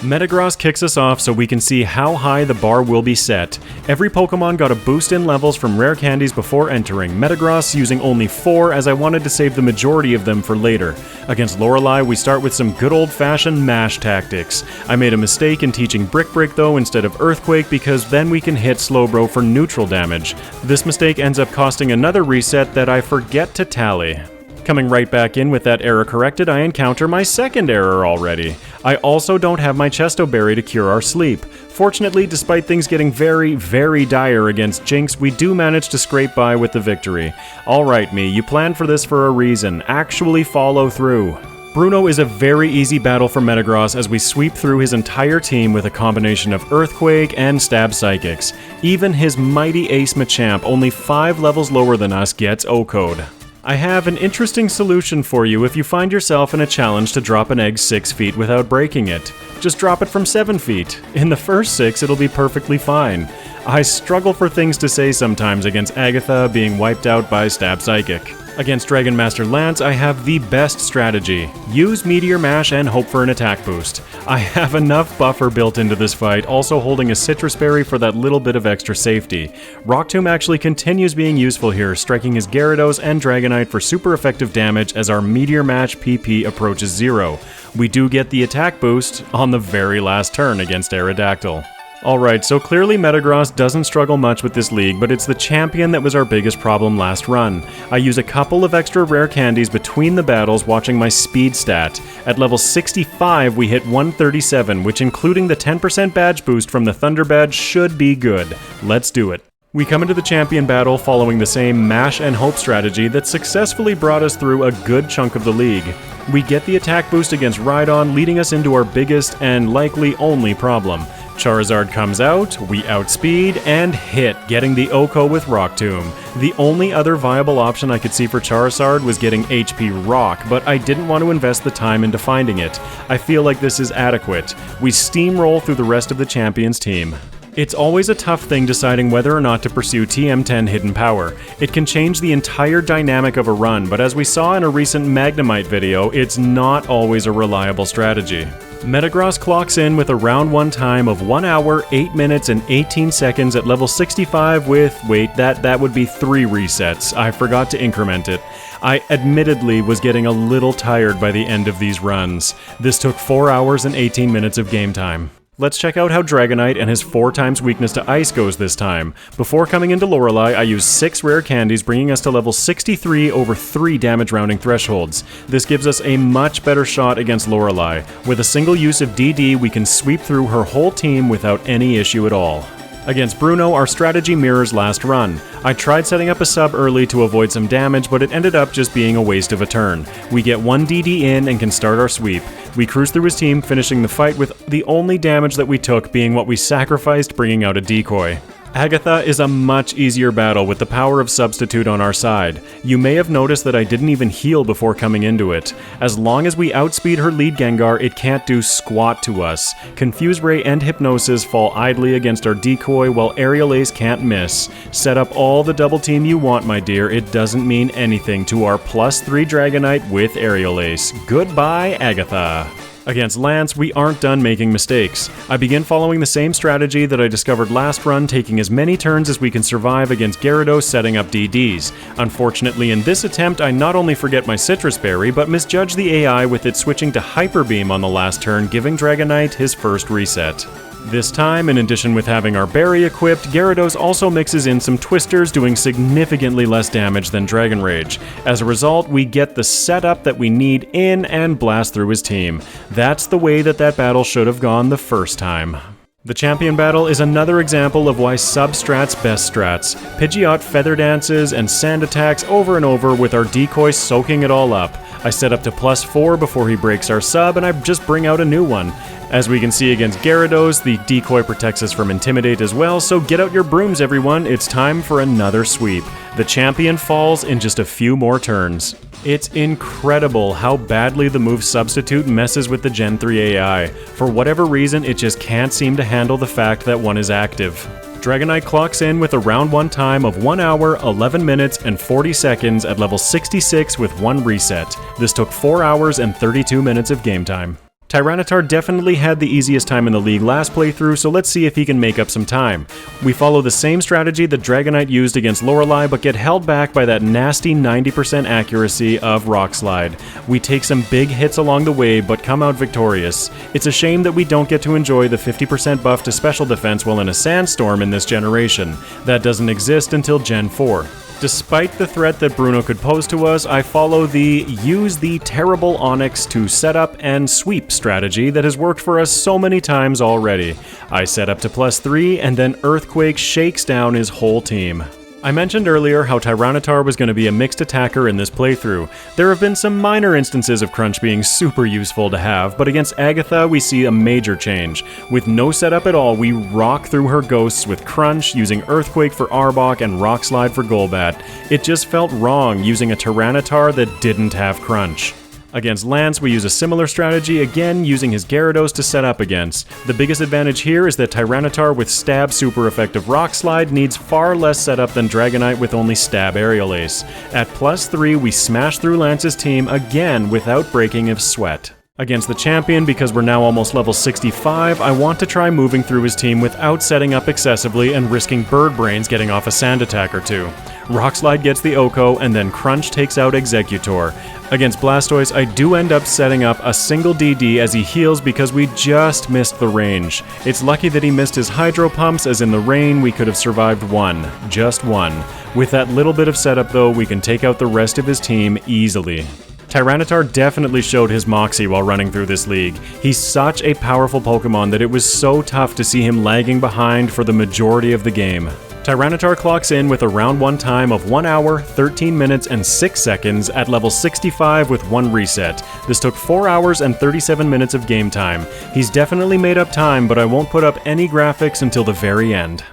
Metagross kicks us off so we can see how high the bar will be set. Every Pokemon got a boost in levels from rare candies before entering, Metagross using only 4 as I wanted to save the majority of them for later. Against Lorelei, we start with some good old-fashioned mash tactics. I made a mistake in teaching Brick Break though instead of Earthquake because then we can hit Slowbro for neutral damage. This mistake ends up costing another reset that I forget to tally. Coming right back in with that error corrected, I encounter my second error already. I also don't have my Chesto Berry to cure our sleep. Fortunately, despite things getting very, very dire against Jinx, we do manage to scrape by with the victory. Alright, me, you planned for this for a reason. Actually follow through. Bruno is a very easy battle for Metagross as we sweep through his entire team with a combination of Earthquake and Stab Psychics. Even his mighty Ace Machamp, only 5 levels lower than us, gets O-Code. I have an interesting solution for you if you find yourself in a challenge to drop an egg 6 feet without breaking it. Just drop it from 7 feet. In the first 6, it'll be perfectly fine. I struggle for things to say sometimes against Agatha being wiped out by Stab Psychic. Against Dragon Master Lance, I have the best strategy. Use Meteor Mash and hope for an attack boost. I have enough buffer built into this fight, also holding a Citrus Berry for that little bit of extra safety. Rock Tomb actually continues being useful here, striking his Gyarados and Dragonite for super effective damage as our Meteor Mash PP approaches 0. We do get the attack boost on the very last turn against Aerodactyl. Alright, so clearly Metagross doesn't struggle much with this league, but it's the champion that was our biggest problem last run. I use a couple of extra rare candies between the battles watching my speed stat. At level 65 we hit 137, which including the 10% badge boost from the Thunder Badge should be good. Let's do it. We come into the champion battle following the same mash and hope strategy that successfully brought us through a good chunk of the league. We get the attack boost against Rhydon, leading us into our biggest and likely only problem. Charizard comes out, we outspeed, and hit, getting the Oko with Rock Tomb. The only other viable option I could see for Charizard was getting HP Rock, but I didn't want to invest the time into finding it. I feel like this is adequate. We steamroll through the rest of the champions team. It's always a tough thing deciding whether or not to pursue TM10 Hidden Power. It can change the entire dynamic of a run, but as we saw in a recent Magnemite video, it's not always a reliable strategy. Metagross clocks in with a round 1 time of 1 hour, 8 minutes, and 18 seconds at level 65 with, wait, that would be 3 resets. I forgot to increment it. I admittedly was getting a little tired by the end of these runs. This took 4 hours and 18 minutes of game time. Let's check out how Dragonite and his 4 times weakness to ice goes this time. Before coming into Lorelei, I used 6 rare candies, bringing us to level 63 over 3 damage rounding thresholds. This gives us a much better shot against Lorelei. With a single use of DD, we can sweep through her whole team without any issue at all. Against Bruno, our strategy mirrors last run. I tried setting up a sub early to avoid some damage, but it ended up just being a waste of a turn. We get 1 DD in and can start our sweep. We cruise through his team, finishing the fight with the only damage that we took being what we sacrificed, bringing out a decoy. Agatha is a much easier battle with the power of Substitute on our side. You may have noticed that I didn't even heal before coming into it. As long as we outspeed her lead Gengar, it can't do squat to us. Confuse Ray and Hypnosis fall idly against our decoy, while Aerial Ace can't miss. Set up all the double team you want, my dear. It doesn't mean anything to our +3 Dragonite with Aerial Ace. Goodbye, Agatha. Against Lance, we aren't done making mistakes. I begin following the same strategy that I discovered last run, taking as many turns as we can survive against Gyarados, setting up DDs. Unfortunately, in this attempt, I not only forget my Citrus Berry, but misjudge the AI with it switching to Hyper Beam on the last turn, giving Dragonite his first reset. This time, in addition with having our berry equipped, Gyarados also mixes in some twisters, doing significantly less damage than Dragon Rage. As a result, we get the setup that we need in and blast through his team. That's the way that battle should have gone the first time. The champion battle is another example of why sub-strats best strats. Pidgeot feather dances and sand attacks over and over with our decoy soaking it all up. I set up to +4 before he breaks our sub, and I just bring out a new one. As we can see against Gyarados, the decoy protects us from Intimidate as well, so get out your brooms everyone, it's time for another sweep. The champion falls in just a few more turns. It's incredible how badly the move Substitute messes with the Gen 3 AI. For whatever reason, it just can't seem to handle the fact that one is active. Dragonite clocks in with a round 1 time of 1 hour, 11 minutes, and 40 seconds at level 66 with 1 reset. This took 4 hours and 32 minutes of game time. Tyranitar definitely had the easiest time in the league last playthrough, so let's see if he can make up some time. We follow the same strategy that Dragonite used against Lorelei, but get held back by that nasty 90% accuracy of Rock Slide. We take some big hits along the way, but come out victorious. It's a shame that we don't get to enjoy the 50% buff to special defense while in a sandstorm in this generation. That doesn't exist until Gen 4. Despite the threat that Bruno could pose to us, I follow the use the terrible Onix to set up and sweep strategy that has worked for us so many times already. I set up to +3 and then Earthquake shakes down his whole team. I mentioned earlier how Tyranitar was going to be a mixed attacker in this playthrough. There have been some minor instances of Crunch being super useful to have, but against Agatha we see a major change. With no setup at all, we rock through her ghosts with Crunch, using Earthquake for Arbok and Rock Slide for Golbat. It just felt wrong using a Tyranitar that didn't have Crunch. Against Lance, we use a similar strategy, again using his Gyarados to set up against. The biggest advantage here is that Tyranitar with Stab super effective Rock Slide needs far less setup than Dragonite with only Stab Aerial Ace. At +3, we smash through Lance's team again without breaking a sweat. Against the champion, because we're now almost level 65, I want to try moving through his team without setting up excessively and risking Bird Brains getting off a sand attack or two. Rock Slide gets the Oko, and then Crunch takes out Exeggutor. Against Blastoise, I do end up setting up a single DD as he heals because we just missed the range. It's lucky that he missed his Hydro Pumps, as in the rain we could have survived one. Just one. With that little bit of setup though, we can take out the rest of his team easily. Tyranitar definitely showed his moxie while running through this league. He's such a powerful Pokemon that it was so tough to see him lagging behind for the majority of the game. Tyranitar clocks in with a round 1 time of 1 hour, 13 minutes, and 6 seconds at level 65 with 1 reset. This took 4 hours and 37 minutes of game time. He's definitely made up time, but I won't put up any graphics until the very end.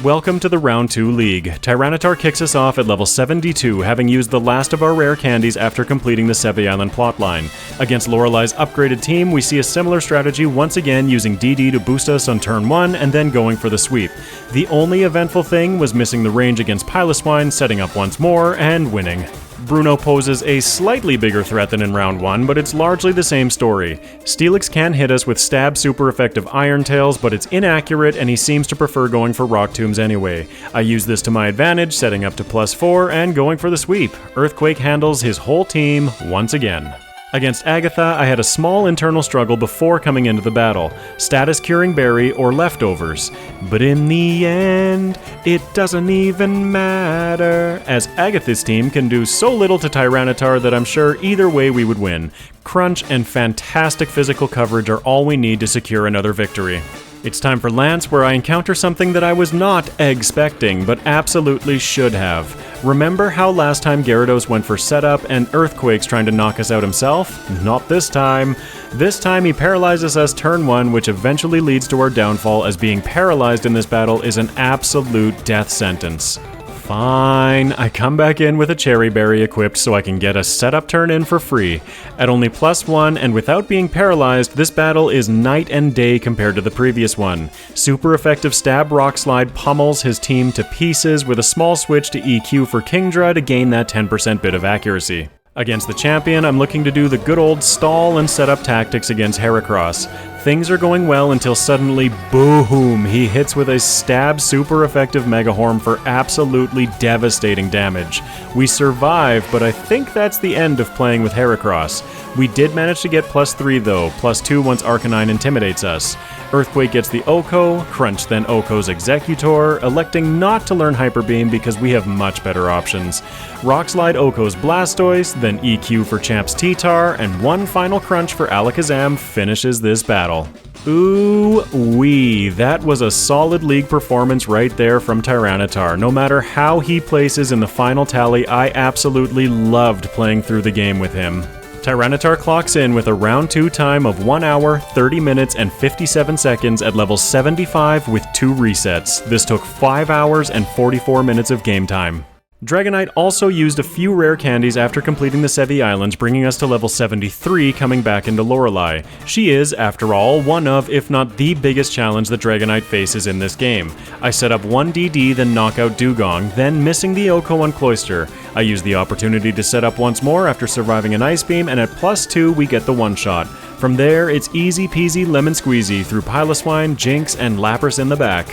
Welcome to the Round 2 League. Tyranitar kicks us off at level 72, having used the last of our rare candies after completing the Sevi Island plotline. Against Lorelei's upgraded team, we see a similar strategy once again using DD to boost us on turn 1 and then going for the sweep. The only eventful thing was missing the range against Piloswine, setting up once more, and winning. Bruno poses a slightly bigger threat than in round 1, but it's largely the same story. Steelix can hit us with stab super effective Iron Tails, but it's inaccurate and he seems to prefer going for Rock Tombs anyway. I use this to my advantage, setting up to +4 and going for the sweep. Earthquake handles his whole team once again. Against Agatha, I had a small internal struggle before coming into the battle, status curing Berry or leftovers. But in the end, it doesn't even matter, as Agatha's team can do so little to Tyranitar that I'm sure either way we would win. Crunch and fantastic physical coverage are all we need to secure another victory. It's time for Lance, where I encounter something that I was not expecting, but absolutely should have. Remember how last time Gyarados went for setup and Earthquake's trying to knock us out himself? Not this time. This time he paralyzes us turn 1, which eventually leads to our downfall, as being paralyzed in this battle is an absolute death sentence. Fine, I come back in with a Cherry Berry equipped so I can get a setup turn in for free. At only +1 and without being paralyzed, this battle is night and day compared to the previous one. Super effective Stab Rock Slide pummels his team to pieces with a small switch to EQ for Kingdra to gain that 10% bit of accuracy. Against the champion, I'm looking to do the good old stall and setup tactics against Heracross. Things are going well until suddenly, boom, he hits with a stab super effective Mega Horn for absolutely devastating damage. We survive, but I think that's the end of playing with Heracross. We did manage to get +3 though, +2 once Arcanine intimidates us. Earthquake gets the Oko, Crunch then Oko's Executor, electing not to learn Hyper Beam because we have much better options. Rock Slide Oko's Blastoise, then EQ for Champ's T-Tar, and one final Crunch for Alakazam finishes this battle. Ooh-wee, that was a solid league performance right there from Tyranitar. No matter how he places in the final tally, I absolutely loved playing through the game with him. Tyranitar clocks in with a round 2 time of 1 hour, 30 minutes, and 57 seconds at level 75 with 2 resets. This took 5 hours and 44 minutes of game time. Dragonite also used a few rare candies after completing the Sevi Islands, bringing us to level 73, coming back into Lorelei. She is, after all, one of, if not the biggest challenge that Dragonite faces in this game. I set up one DD, then knock out Dugong, then missing the Oko on Cloyster. I use the opportunity to set up once more after surviving an Ice Beam, and at +2 we get the one-shot. From there, it's easy peasy lemon squeezy through Piloswine, Jinx, and Lapras in the back.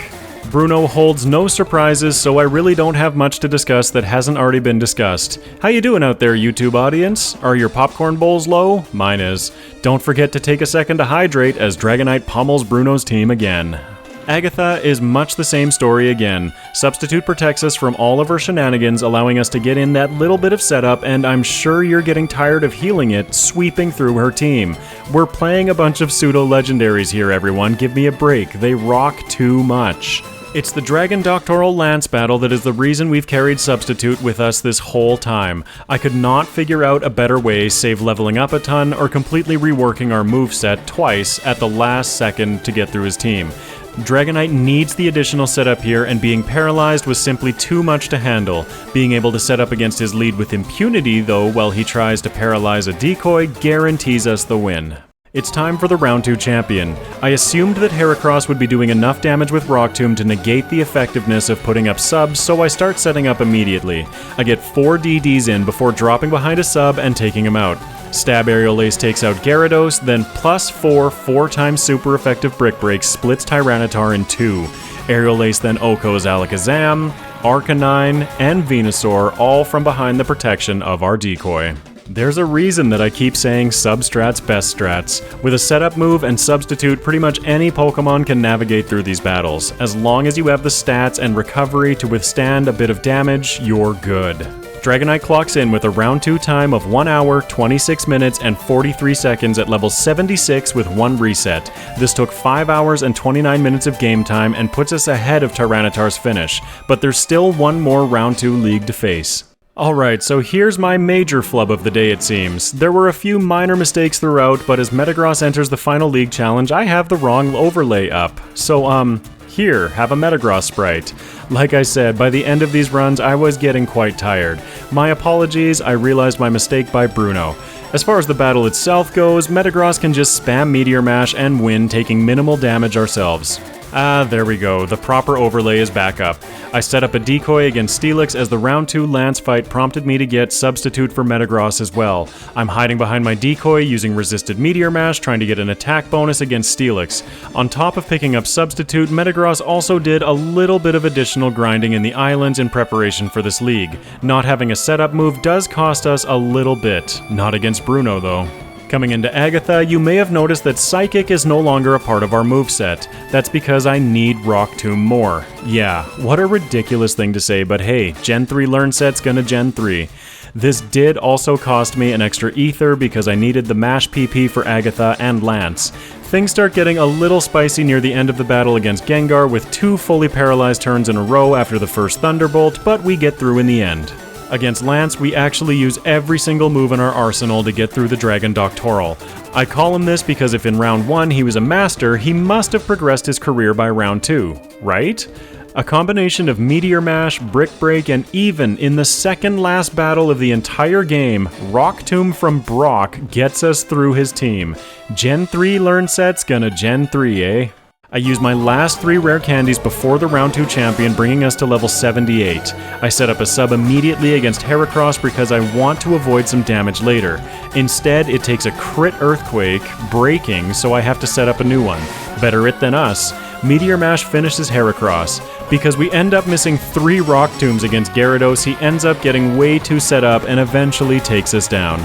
Bruno holds no surprises, so I really don't have much to discuss that hasn't already been discussed. How you doing out there, YouTube audience? Are your popcorn bowls low? Mine is. Don't forget to take a second to hydrate as Dragonite pummels Bruno's team again. Agatha is much the same story again. Substitute protects us from all of her shenanigans, allowing us to get in that little bit of setup, and I'm sure you're getting tired of healing it, sweeping through her team. We're playing a bunch of pseudo legendaries here, everyone. Give me a break. They rock too much. It's the Dragon Doctoral Lance battle that is the reason we've carried Substitute with us this whole time. I could not figure out a better way, save leveling up a ton or completely reworking our moveset twice at the last second to get through his team. Dragonite needs the additional setup here, and being paralyzed was simply too much to handle. Being able to set up against his lead with impunity, though, while he tries to paralyze a decoy, guarantees us the win. It's time for the round 2 champion. I assumed that Heracross would be doing enough damage with Rock Tomb to negate the effectiveness of putting up subs, so I start setting up immediately. I get 4 DDs in before dropping behind a sub and taking him out. Stab Aerial Ace takes out Gyarados, then +4 4x super effective Brick Break splits Tyranitar in 2. Aerial Ace then Oko's Alakazam, Arcanine, and Venusaur, all from behind the protection of our decoy. There's a reason that I keep saying substrats best strats. With a setup move and substitute, pretty much any Pokemon can navigate through these battles. As long as you have the stats and recovery to withstand a bit of damage, you're good. Dragonite clocks in with a round 2 time of 1 hour, 26 minutes, and 43 seconds at level 76 with 1 reset. This took 5 hours and 29 minutes of game time and puts us ahead of Tyranitar's finish, but there's still one more round 2 league to face. Alright, so here's my major flub of the day, it seems. There were a few minor mistakes throughout, but as Metagross enters the final league challenge, I have the wrong overlay up. So, Here, have a Metagross sprite. Like I said, by the end of these runs, I was getting quite tired. My apologies, I realized my mistake by Bruno. As far as the battle itself goes, Metagross can just spam Meteor Mash and win, taking minimal damage ourselves. There we go, the proper overlay is back up. I set up a decoy against Steelix as the round 2 Lance fight prompted me to get Substitute for Metagross as well. I'm hiding behind my decoy using resisted Meteor Mash, trying to get an attack bonus against Steelix. On top of picking up Substitute, Metagross also did a little bit of additional grinding in the islands in preparation for this league. Not having a setup move does cost us a little bit. Not against Bruno though. Coming into Agatha, you may have noticed that Psychic is no longer a part of our moveset. That's because I need Rock Tomb more. Yeah, what a ridiculous thing to say, but hey, Gen 3 learn set's gonna Gen 3. This did also cost me an extra ether because I needed the mash PP for Agatha and Lance. Things start getting a little spicy near the end of the battle against Gengar with 2 fully paralyzed turns in a row after the first Thunderbolt, but we get through in the end. Against Lance, we actually use every single move in our arsenal to get through the Dragon Doctoral. I call him this because if in round 1 he was a master, he must have progressed his career by round 2, right? A combination of Meteor Mash, Brick Break, and even in the second last battle of the entire game, Rock Tomb from Brock gets us through his team. Gen 3 learn set's gonna Gen 3, eh? I used my last 3 rare candies before the round 2 champion, bringing us to level 78. I set up a sub immediately against Heracross because I want to avoid some damage later. Instead, it takes a crit Earthquake, breaking, so I have to set up a new one. Better it than us. Meteor Mash finishes Heracross. Because we end up missing 3 Rock Tombs against Gyarados, he ends up getting way too set up and eventually takes us down.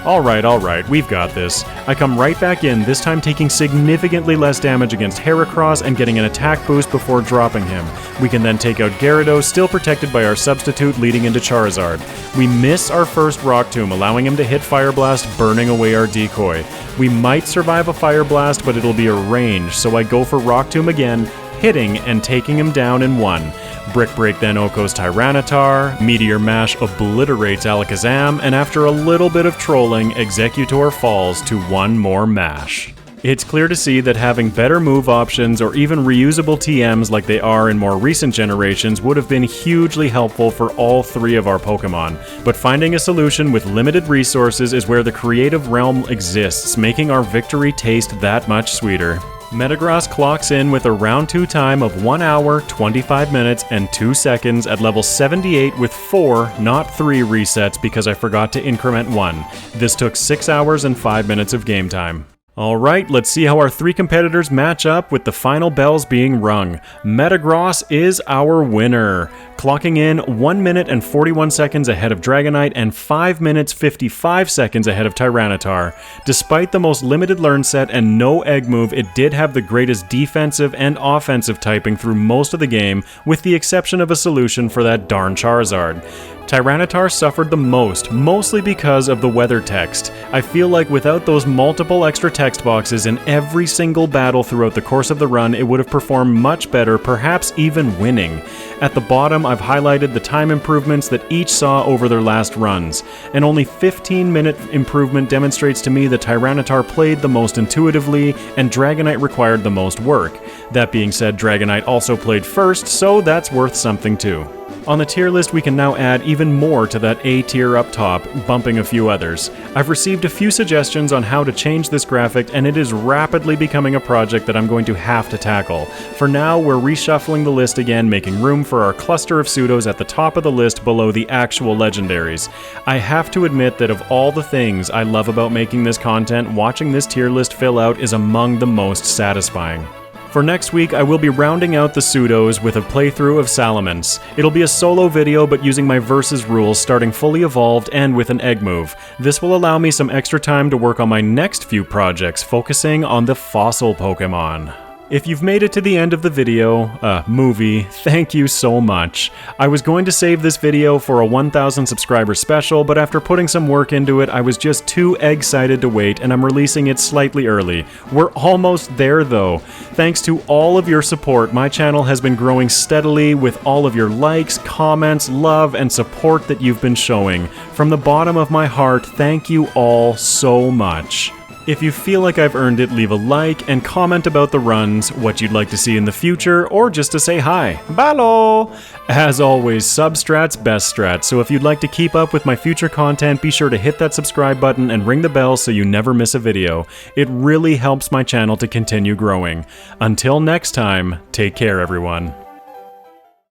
Alright, we've got this. I come right back in, this time taking significantly less damage against Heracross and getting an attack boost before dropping him. We can then take out Gyarados, still protected by our substitute leading into Charizard. We miss our first Rock Tomb, allowing him to hit Fire Blast, burning away our decoy. We might survive a Fire Blast, but it'll be a range, so I go for Rock Tomb again, hitting and taking him down in 1. Brick Break then Oko's Tyranitar, Meteor Mash obliterates Alakazam, and after a little bit of trolling, Executor falls to 1 more Mash. It's clear to see that having better move options or even reusable TMs like they are in more recent generations would have been hugely helpful for all 3 of our Pokemon, but finding a solution with limited resources is where the creative realm exists, making our victory taste that much sweeter. Metagross clocks in with a round 2 time of 1 hour, 25 minutes, and 2 seconds at level 78 with 4, not 3 resets because I forgot to increment 1. This took 6 hours and 5 minutes of game time. Alright, let's see how our 3 competitors match up with the final bells being rung. Metagross is our winner, clocking in 1 minute and 41 seconds ahead of Dragonite and 5 minutes 55 seconds ahead of Tyranitar. Despite the most limited learn set and no egg move, it did have the greatest defensive and offensive typing through most of the game, with the exception of a solution for that darn Charizard. Tyranitar suffered the most, mostly because of the weather text. I feel like without those multiple extra text boxes in every single battle throughout the course of the run, it would have performed much better, perhaps even winning. At the bottom, I've highlighted the time improvements that each saw over their last runs. An only 15-minute improvement demonstrates to me that Tyranitar played the most intuitively, and Dragonite required the most work. That being said, Dragonite also played first, so that's worth something too. On the tier list, we can now add even more to that A tier up top, bumping a few others. I've received a few suggestions on how to change this graphic, and it is rapidly becoming a project that I'm going to have to tackle. For now, we're reshuffling the list again, making room for our cluster of pseudos at the top of the list below the actual legendaries. I have to admit that of all the things I love about making this content, watching this tier list fill out is among the most satisfying. For next week, I will be rounding out the pseudos with a playthrough of Salamence. It'll be a solo video, but using my versus rules, starting fully evolved and with an egg move. This will allow me some extra time to work on my next few projects, focusing on the fossil Pokemon. If you've made it to the end of the movie, thank you so much. I was going to save this video for a 1,000 subscriber special, but after putting some work into it, I was just too excited to wait, and I'm releasing it slightly early. We're almost there though. Thanks to all of your support, my channel has been growing steadily with all of your likes, comments, love, and support that you've been showing. From the bottom of my heart, thank you all so much. If you feel like I've earned it, leave a like and comment about the runs, what you'd like to see in the future, or just to say hi. Balo! As always, substrats, best strats, so if you'd like to keep up with my future content, be sure to hit that subscribe button and ring the bell so you never miss a video. It really helps my channel to continue growing. Until next time, take care everyone.